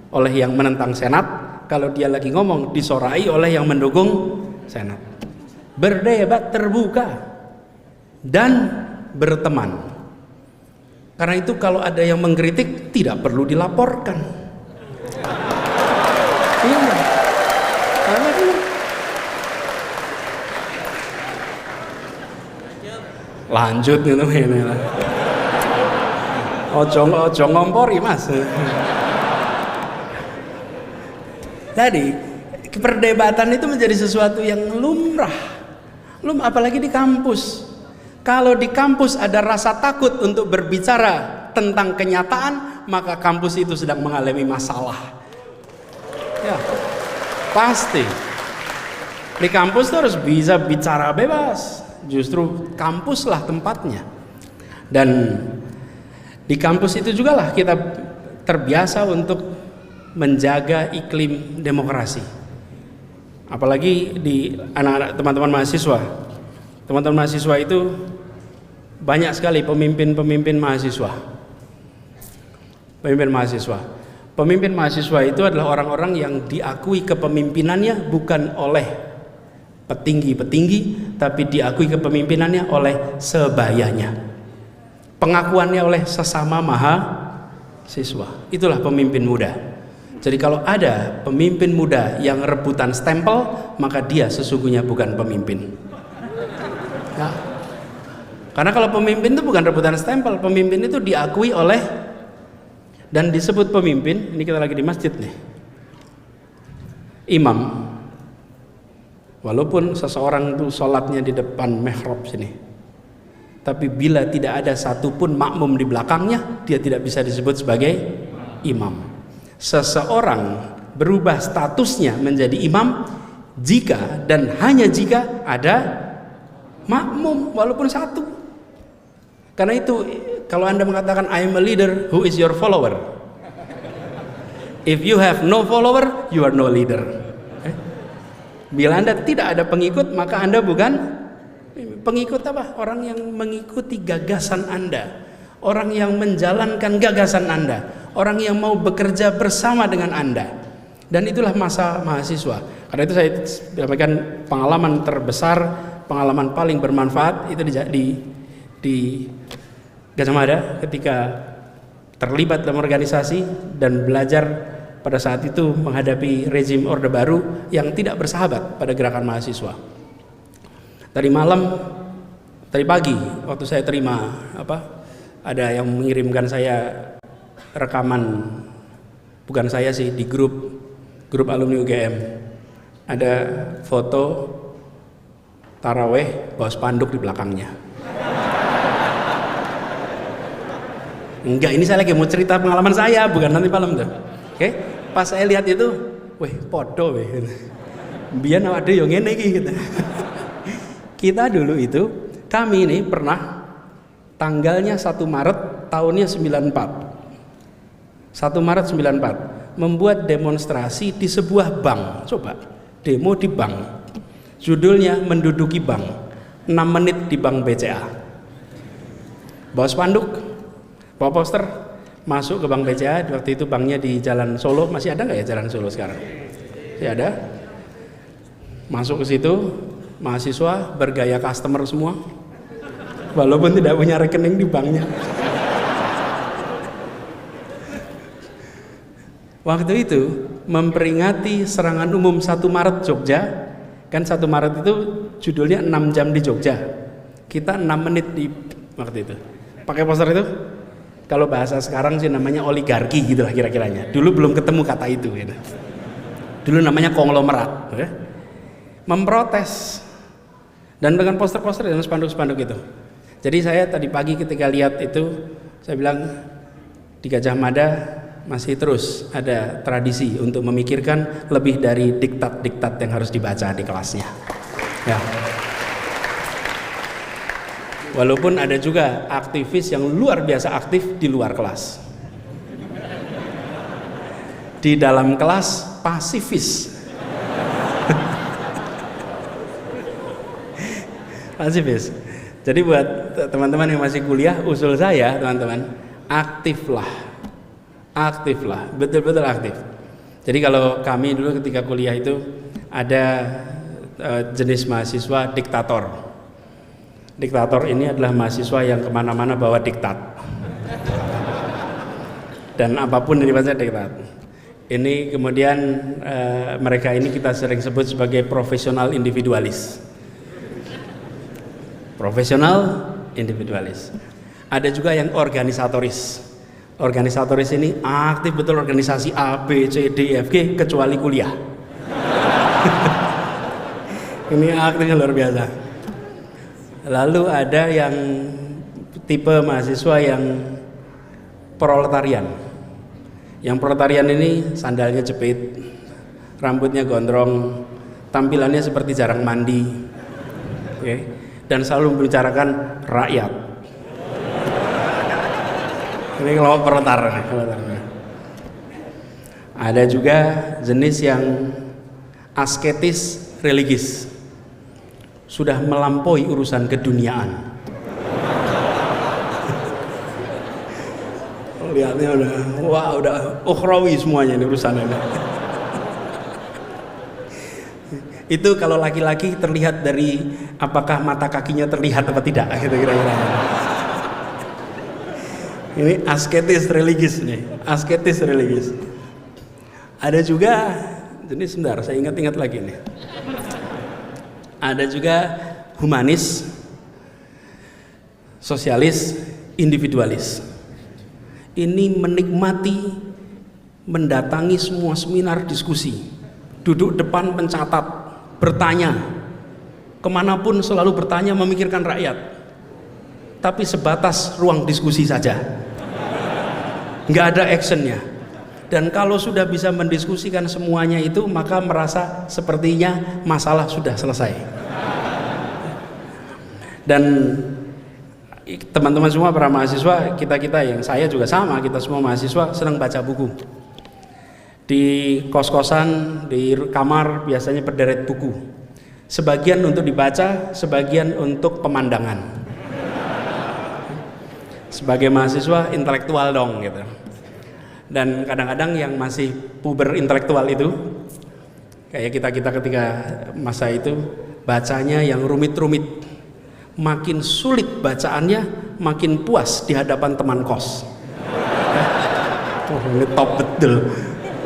oleh yang menentang senat, kalau dia lagi ngomong disorai oleh yang mendukung senat. Berdebat terbuka dan berteman. Karena itu kalau ada yang mengkritik tidak perlu dilaporkan. Iya. Lanjut gitu ini lah. Ojo ngompori mas. Jadi perdebatan itu menjadi sesuatu yang lumrah. Apalagi di kampus. Kalau di kampus ada rasa takut untuk berbicara tentang kenyataan, maka kampus itu sedang mengalami masalah. Ya, pasti. Di kampus itu harus bisa bicara bebas. Justru kampuslah tempatnya. Dan di kampus itu juga lah kita terbiasa untuk menjaga iklim demokrasi. Apalagi di anak-anak teman-teman mahasiswa. Teman-teman mahasiswa itu banyak sekali pemimpin-pemimpin mahasiswa. Pemimpin mahasiswa itu adalah orang-orang yang diakui kepemimpinannya bukan oleh petinggi-petinggi, tapi diakui kepemimpinannya oleh sebayanya. Pengakuannya oleh sesama mahasiswa. Itulah pemimpin muda. Jadi kalau ada pemimpin muda yang rebutan stempel, maka dia sesungguhnya bukan pemimpin. Ya. Karena kalau pemimpin itu bukan rebutan stempel, pemimpin itu diakui oleh dan disebut pemimpin. Ini kita lagi di masjid nih. Imam. Walaupun seseorang itu sholatnya di depan mihrab sini, tapi bila tidak ada satupun makmum di belakangnya, dia tidak bisa disebut sebagai imam. Seseorang berubah statusnya menjadi imam jika dan hanya jika ada makmum walaupun satu. Karena itu kalau Anda mengatakan I am a leader, who is your follower? If you have no follower, you are no leader. Bila Anda tidak ada pengikut, maka Anda bukan pengikut apa? Orang yang mengikuti gagasan Anda, orang yang menjalankan gagasan Anda, orang yang mau bekerja bersama dengan Anda. Dan itulah masa mahasiswa. Karena itu saya sampaikan pengalaman terbesar, pengalaman paling bermanfaat itu di Gajah Mada ketika terlibat dalam organisasi dan belajar pada saat itu menghadapi rezim Orde Baru yang tidak bersahabat pada gerakan mahasiswa. Tadi pagi waktu saya terima ada yang mengirimkan saya rekaman, bukan saya sih, di grup alumni UGM ada foto taraweh bawa spanduk di belakangnya. Enggak, ini saya lagi mau cerita pengalaman saya, bukan nanti malam tuh. Oke, pas saya lihat itu, weh podo weh, biar ada yang ngene gitu. Kita dulu itu, kami ini pernah tanggalnya 1 Maret tahunnya 94. 1 Maret 94 membuat demonstrasi di sebuah bank. Coba, demo di bank. Judulnya menduduki bank. 6 menit di bank BCA. Bawa spanduk, bawa poster, masuk ke bank BCA. Waktu itu banknya di Jalan Solo. Masih ada nggak ya Jalan Solo sekarang? Masih ada. Masuk ke situ, mahasiswa bergaya customer semua, walaupun tidak punya rekening di banknya. Waktu itu memperingati serangan umum 1 Maret Jogja, kan 1 Maret itu judulnya 6 jam di Jogja, kita 6 menit di waktu itu pakai poster itu. Kalau bahasa sekarang sih namanya oligarki gitulah kira-kiranya. Dulu belum ketemu kata itu gitu. Dulu namanya konglomerat ya. Memprotes dan dengan poster-poster dan spanduk-spanduk itu. Jadi saya tadi pagi ketika lihat itu, saya bilang di Gajah Mada masih terus ada tradisi untuk memikirkan lebih dari diktat-diktat yang harus dibaca di kelasnya ya. Walaupun ada juga aktivis yang luar biasa aktif di luar kelas, di dalam kelas pasifis. Pasifis. Jadi buat teman-teman yang masih kuliah, usul saya teman-teman, aktiflah, betul-betul aktif. Jadi kalau kami dulu ketika kuliah itu ada jenis mahasiswa diktator. Diktator ini adalah mahasiswa yang kemana-mana bawa diktat, dan apapun yang dibaca diktat. Ini kemudian mereka ini kita sering sebut sebagai profesional individualis. Profesional individualis. Ada juga yang organisatoris. Organisatoris ini aktif betul organisasi A, B, C, D, F, G kecuali kuliah. Ini aktifnya luar biasa. Lalu ada yang tipe mahasiswa yang proletarian. Yang proletarian ini sandalnya jepit, rambutnya gondrong, tampilannya seperti jarang mandi, okay? Dan selalu membicarakan rakyat. Ini kelompok proletarian. Ada juga jenis yang asketis religis, sudah melampaui urusan keduniaan. Lihatnya udah ukhrawi semuanya ini urusannya. Itu kalau laki-laki terlihat dari apakah mata kakinya terlihat apa tidak, gitu kira-kira. Ini asketis religis nih, asketis religis. Ada juga jenis, sebentar saya ingat-ingat lagi nih. Ada juga humanis, sosialis, individualis. Ini menikmati mendatangi semua seminar diskusi, duduk depan pencatat, bertanya, kemanapun selalu bertanya, memikirkan rakyat, tapi sebatas ruang diskusi saja, nggak ada actionnya. Dan kalau sudah bisa mendiskusikan semuanya itu, maka merasa sepertinya masalah sudah selesai. Dan teman-teman semua para mahasiswa, kita yang saya juga sama, kita semua mahasiswa senang baca buku. Di kos-kosan, di kamar biasanya berderet buku. Sebagian untuk dibaca, sebagian untuk pemandangan. Sebagai mahasiswa intelektual dong gitu. Dan kadang-kadang yang masih puber intelektual itu, kayak kita ketika masa itu, bacanya yang rumit-rumit. Makin sulit bacaannya, makin puas di hadapan teman kos. Ini top betul.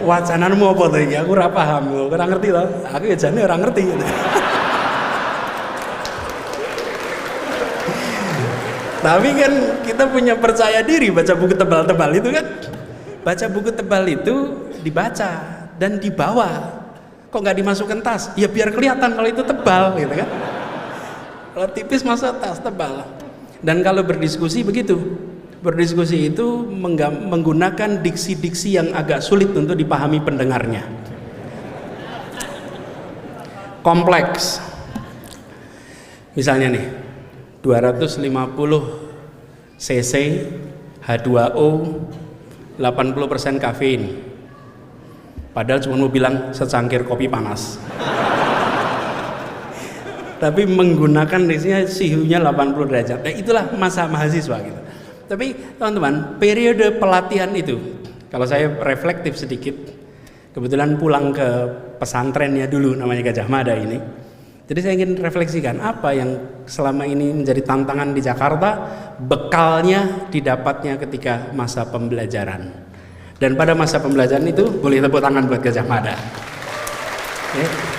Wacananmu apa tuh? Aku ora paham, ora ngerti loh. Aku ya jane ora ngerti. Tapi kan kita punya percaya diri baca buku tebal-tebal itu kan. Baca buku tebal itu dibaca dan dibawa. Kok nggak dimasukkan tas? Ya biar kelihatan kalau itu tebal gitu kan. Kalau tipis masa tas, tebal. Dan kalau berdiskusi begitu, berdiskusi itu menggunakan diksi-diksi yang agak sulit untuk dipahami pendengarnya. Kompleks. Misalnya nih, 250 cc H2O 80% kafein. Padahal cuma mau bilang secangkir kopi panas. Tapi menggunakan diksinya suhunya 80 derajat. Nah, itulah masa mahasiswa gitu. Tapi teman-teman, periode pelatihan itu, kalau saya reflektif sedikit, kebetulan pulang ke pesantrennya dulu namanya Gajah Mada ini. Jadi saya ingin refleksikan apa yang selama ini menjadi tantangan di Jakarta, bekalnya didapatnya ketika masa pembelajaran. Dan pada masa pembelajaran itu boleh tepuk tangan buat Gajah Mada. Okay.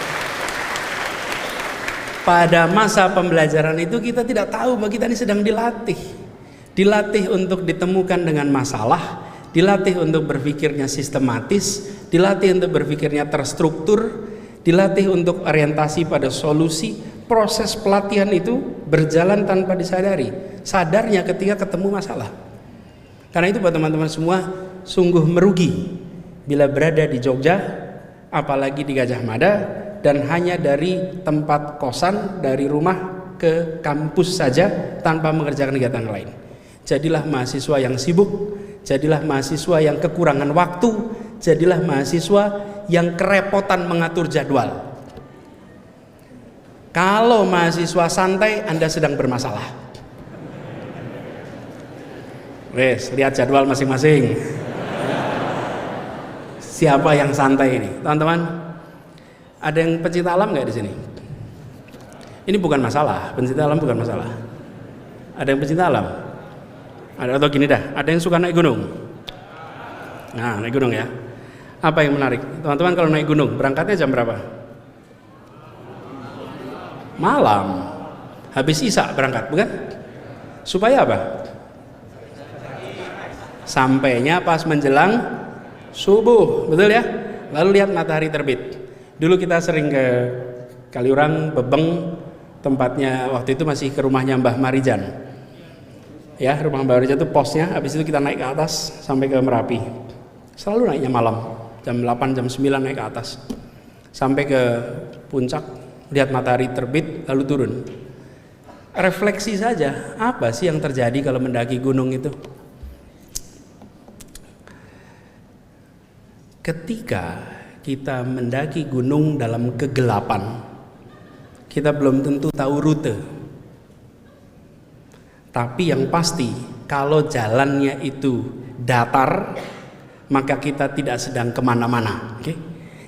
Pada masa pembelajaran itu kita tidak tahu bahwa kita ini sedang dilatih. Dilatih untuk ditemukan dengan masalah, dilatih untuk berpikirnya sistematis, dilatih untuk berpikirnya terstruktur, dilatih untuk orientasi pada solusi. Proses pelatihan itu berjalan tanpa disadari. Sadarnya ketika ketemu masalah. Karena itu buat teman-teman semua, sungguh merugi bila berada di Jogja, apalagi di Gajah Mada, dan hanya dari tempat kosan, dari rumah ke kampus saja tanpa mengerjakan kegiatan lain. Jadilah mahasiswa yang sibuk, jadilah mahasiswa yang kekurangan waktu, jadilah mahasiswa yang kerepotan mengatur jadwal. Kalau mahasiswa santai, Anda sedang bermasalah. Wes, lihat jadwal masing-masing. Siapa yang santai ini, teman-teman? Ada yang pencinta alam nggak di sini? Ini bukan masalah, pencinta alam bukan masalah. Ada yang pencinta alam? Ada, atau gini dah, ada yang suka naik gunung? Nah, naik gunung ya. Apa yang menarik? Teman-teman kalau naik gunung, berangkatnya jam berapa? Malam. Habis isya berangkat, bukan? Supaya apa? Sampainya pas menjelang subuh, betul ya? Lalu lihat matahari terbit. Dulu kita sering ke Kaliurang, Bebeng, tempatnya waktu itu masih ke rumahnya Mbah Marijan. Ya, rumah Mbah Marijan itu posnya, habis itu kita naik ke atas sampai ke Merapi. Selalu naiknya malam, jam 8, jam 9 naik ke atas. Sampai ke puncak, lihat matahari terbit, lalu turun. Refleksi saja, apa sih yang terjadi kalau mendaki gunung itu? Ketika kita mendaki gunung dalam kegelapan, kita belum tentu tahu rute. Tapi yang pasti, kalau jalannya itu datar, maka kita tidak sedang kemana-mana. Okay?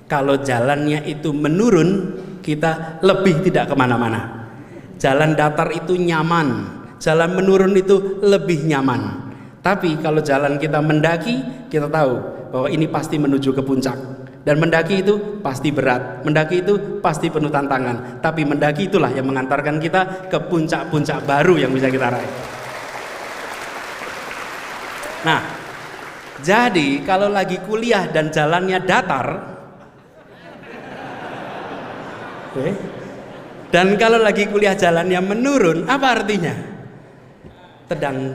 Kalau jalannya itu menurun, kita lebih tidak kemana-mana. Jalan datar itu nyaman, jalan menurun itu lebih nyaman. Tapi kalau jalan kita mendaki, kita tahu bahwa ini pasti menuju ke puncak. Dan mendaki itu pasti berat, mendaki itu pasti penuh tantangan. Tapi mendaki itulah yang mengantarkan kita ke puncak-puncak baru yang bisa kita raih. Nah, jadi kalau lagi kuliah dan jalannya datar, okay, dan kalau lagi kuliah jalannya menurun, apa artinya?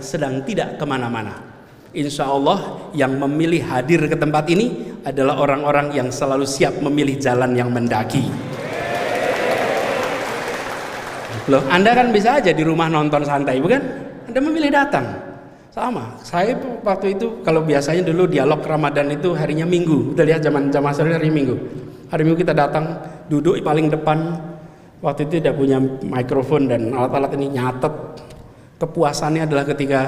Sedang tidak kemana-mana. Insya Allah yang memilih hadir ke tempat ini adalah orang-orang yang selalu siap memilih jalan yang mendaki. Loh, Anda kan bisa aja di rumah nonton santai, bukan? Anda memilih datang. Sama, saya waktu itu kalau biasanya dulu dialog Ramadan itu harinya Minggu. Udah lihat zaman hari Minggu. Hari Minggu kita datang, duduk paling depan. Waktu itu tidak punya mikrofon dan alat-alat ini, nyatet. Kepuasannya adalah ketika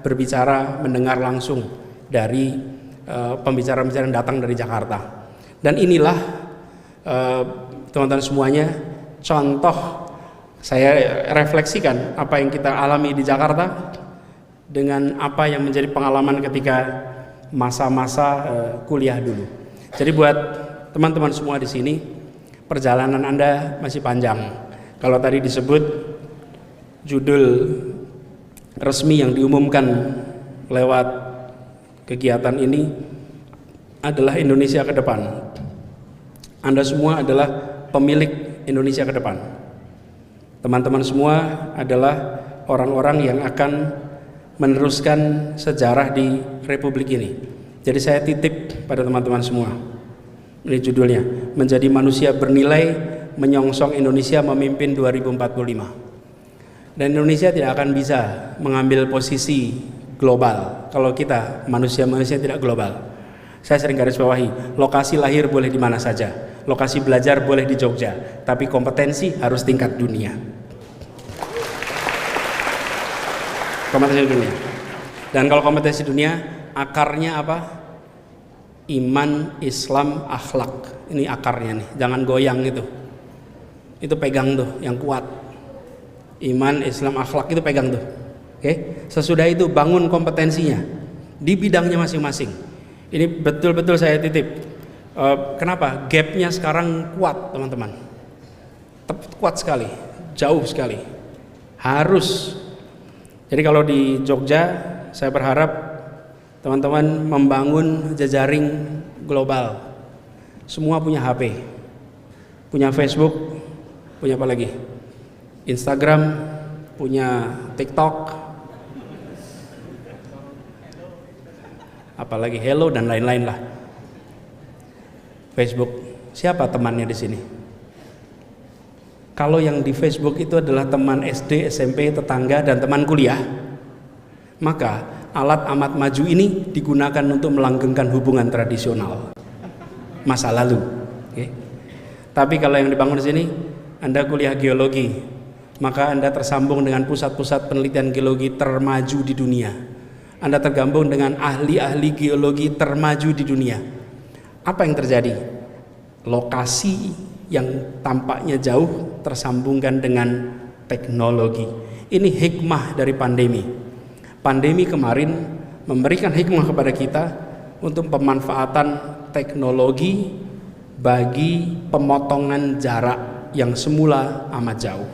berbicara, mendengar langsung dari pembicara-pembicara yang datang dari Jakarta. Dan inilah teman-teman semuanya contoh, saya refleksikan apa yang kita alami di Jakarta dengan apa yang menjadi pengalaman ketika masa-masa kuliah dulu. Jadi buat teman-teman semua di sini, perjalanan Anda masih panjang. Kalau tadi disebut judul resmi yang diumumkan lewat kegiatan ini adalah Indonesia ke depan. Anda semua adalah pemilik Indonesia ke depan. Teman-teman semua adalah orang-orang yang akan meneruskan sejarah di Republik ini. Jadi saya titip pada teman-teman semua. Ini judulnya, menjadi manusia bernilai, menyongsong Indonesia memimpin 2045. Dan Indonesia tidak akan bisa mengambil posisi global kalau kita manusia-manusia tidak global. Saya sering garis bawahi, lokasi lahir boleh di mana saja, lokasi belajar boleh di Jogja, tapi kompetensi harus tingkat dunia. Kompetensi dunia. Dan kalau kompetensi dunia, akarnya apa? Iman, Islam, akhlak. Ini akarnya nih, jangan goyang itu. Itu pegang tuh, yang kuat. Iman, Islam, akhlak itu pegang tuh. Oke? Sesudah itu bangun kompetensinya di bidangnya masing-masing. Ini betul-betul saya titip. Kenapa? Gapnya sekarang kuat, teman-teman. Kuat sekali, jauh sekali. Harus. Jadi kalau di Jogja, saya berharap teman-teman membangun jejaring global. Semua punya HP, punya Facebook, punya apa lagi? Instagram, punya TikTok, apalagi Hello dan lain-lain lah. Facebook, siapa temannya di sini? Kalau yang di Facebook itu adalah teman SD, SMP, tetangga, dan teman kuliah, maka alat amat maju ini digunakan untuk melanggengkan hubungan tradisional masa lalu. Okay? Tapi kalau yang dibangun di sini, Anda kuliah geologi, maka Anda tersambung dengan pusat-pusat penelitian geologi termaju di dunia. Anda tergabung dengan ahli-ahli geologi termaju di dunia. Apa yang terjadi? Lokasi yang tampaknya jauh tersambungkan dengan teknologi. Ini hikmah dari pandemi. Pandemi kemarin memberikan hikmah kepada kita untuk pemanfaatan teknologi bagi pemotongan jarak yang semula amat jauh.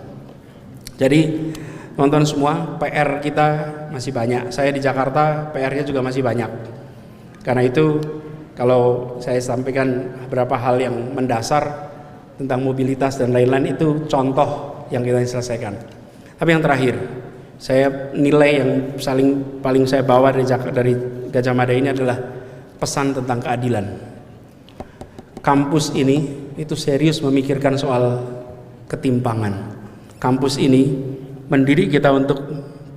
Jadi teman-teman semua, PR kita masih banyak. Saya di Jakarta, PR-nya juga masih banyak. Karena itu kalau saya sampaikan beberapa hal yang mendasar tentang mobilitas dan lain-lain, itu contoh yang kita selesaikan. Tapi yang terakhir, saya nilai yang paling saya bawa dari Gajah Mada ini adalah pesan tentang keadilan. Kampus ini itu serius memikirkan soal ketimpangan. Kampus ini mendidik kita untuk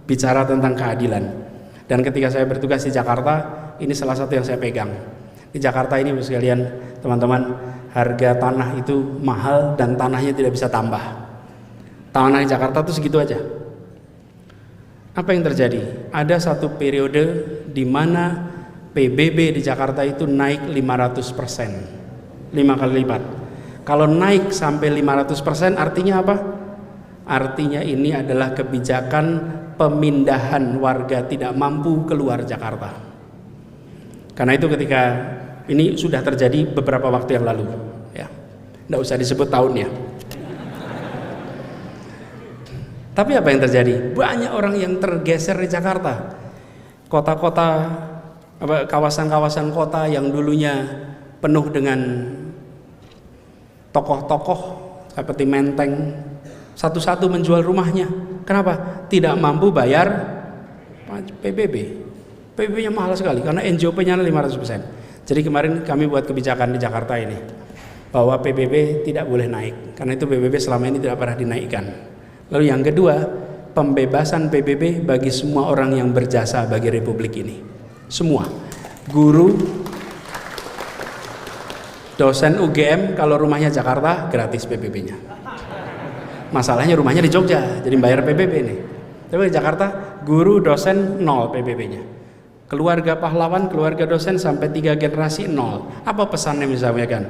bicara tentang keadilan. Dan ketika saya bertugas di Jakarta, ini salah satu yang saya pegang. Di Jakarta ini sekalian, teman-teman, harga tanah itu mahal dan tanahnya tidak bisa tambah. Tanah di Jakarta itu segitu aja. Apa yang terjadi? Ada satu periode di mana PBB di Jakarta itu naik 500%, 5 kali lipat. Kalau naik sampai 500% artinya apa? Artinya ini adalah kebijakan pemindahan warga tidak mampu keluar Jakarta. Karena itu ketika ini sudah terjadi beberapa waktu yang lalu, ya, nggak usah disebut tahunnya. Tapi apa yang terjadi? Banyak orang yang tergeser di Jakarta. Kota-kota, kawasan-kawasan kota yang dulunya penuh dengan tokoh-tokoh seperti Menteng, satu-satu menjual rumahnya. Kenapa? Tidak mampu bayar PBB. PBB-nya mahal sekali karena NJOP-nya 500%. Jadi kemarin kami buat kebijakan di Jakarta ini bahwa PBB tidak boleh naik karena itu PBB selama ini tidak pernah dinaikkan. Lalu yang kedua, pembebasan PBB bagi semua orang yang berjasa bagi Republik ini. Semua. Guru, dosen UGM kalau rumahnya Jakarta gratis PBB-nya. Masalahnya rumahnya di Jogja, jadi bayar PBB nih. Tapi di Jakarta guru dosen 0 PBB-nya. Keluarga pahlawan, keluarga dosen sampai 3 generasi 0. Apa pesannya misalnya kan?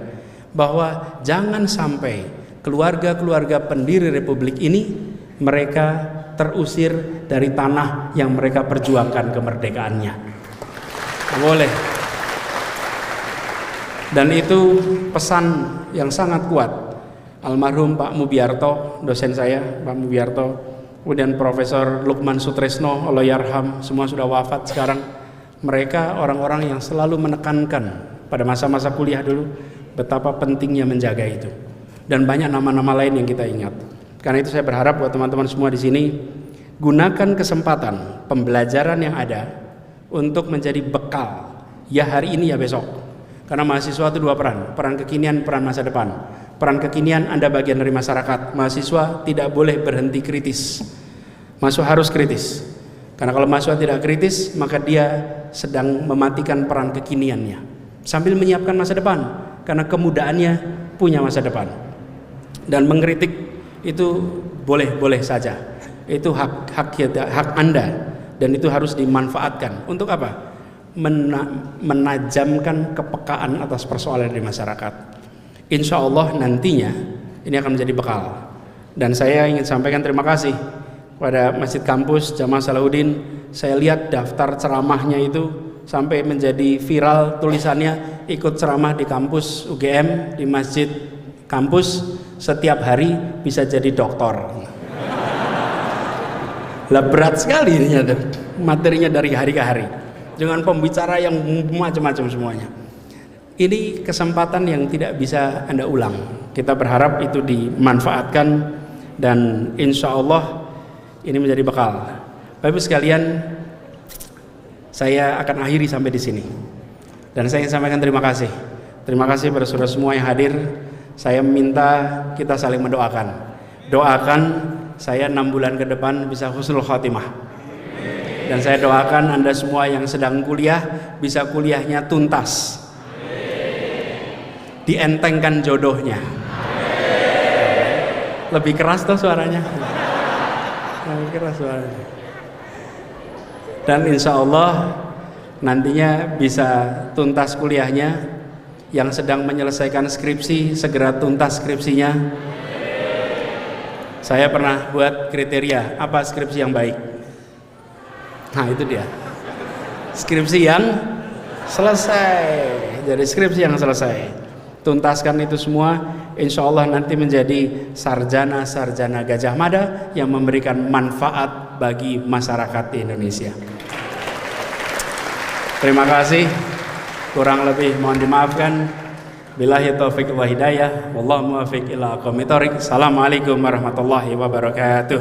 Bahwa jangan sampai keluarga-keluarga pendiri Republik ini mereka terusir dari tanah yang mereka perjuangkan kemerdekaannya. Boleh. Dan itu pesan yang sangat kuat. Almarhum Pak Mubiarto, dosen saya, Pak Mubiarto, kemudian Profesor Lukman Sutresno, Allahyarham, semua sudah wafat sekarang. Mereka orang-orang yang selalu menekankan pada masa-masa kuliah dulu betapa pentingnya menjaga itu. Dan banyak nama-nama lain yang kita ingat. Karena itu saya berharap buat teman-teman semua di sini gunakan kesempatan pembelajaran yang ada untuk menjadi bekal ya hari ini ya besok. Karena mahasiswa itu 2 peran, peran kekinian, peran masa depan. Peran kekinian Anda bagian dari masyarakat. Mahasiswa tidak boleh berhenti kritis. Mahasiswa harus kritis. Karena kalau mahasiswa tidak kritis, maka dia sedang mematikan peran kekiniannya sambil menyiapkan masa depan. Karena kemudaannya punya masa depan. Dan mengkritik itu boleh-boleh saja. Itu hak Anda dan itu harus dimanfaatkan. Untuk apa? Menajamkan kepekaan atas persoalan di masyarakat. Insya Allah nantinya ini akan menjadi bekal. Dan saya ingin sampaikan terima kasih pada Masjid Kampus Jamaah Salahuddin. Saya lihat daftar ceramahnya itu sampai menjadi viral tulisannya ikut ceramah di kampus UGM, di Masjid Kampus setiap hari bisa jadi doktor. Lah berat sekali ini materinya dari hari ke hari dengan pembicara yang macam-macam semuanya. Ini kesempatan yang tidak bisa Anda ulang. Kita berharap itu dimanfaatkan dan insya Allah ini menjadi bekal. Bapak-Ibu sekalian, saya akan akhiri sampai di sini. Dan saya ingin sampaikan terima kasih. Terima kasih pada saudara semua yang hadir. Saya minta kita saling mendoakan. Doakan saya 6 bulan ke depan bisa husnul khotimah. Dan saya doakan Anda semua yang sedang kuliah bisa kuliahnya tuntas. Dientengkan jodohnya. Lebih keras tuh suaranya. Lebih keras suaranya. Dan insya Allah nantinya bisa tuntas kuliahnya. Yang sedang menyelesaikan skripsi segera tuntas skripsinya. Saya pernah buat kriteria apa skripsi yang baik. Nah itu dia. Skripsi yang selesai. Jadi skripsi yang selesai. Tuntaskan itu semua, insya Allah nanti menjadi sarjana-sarjana Gajah Mada yang memberikan manfaat bagi masyarakat di Indonesia. Terima kasih, kurang lebih mohon dimaafkan. Billahi taufiq wal hidayah, wallahu muwaffiq ila aqwamit thoriq. Assalamualaikum warahmatullahi wabarakatuh.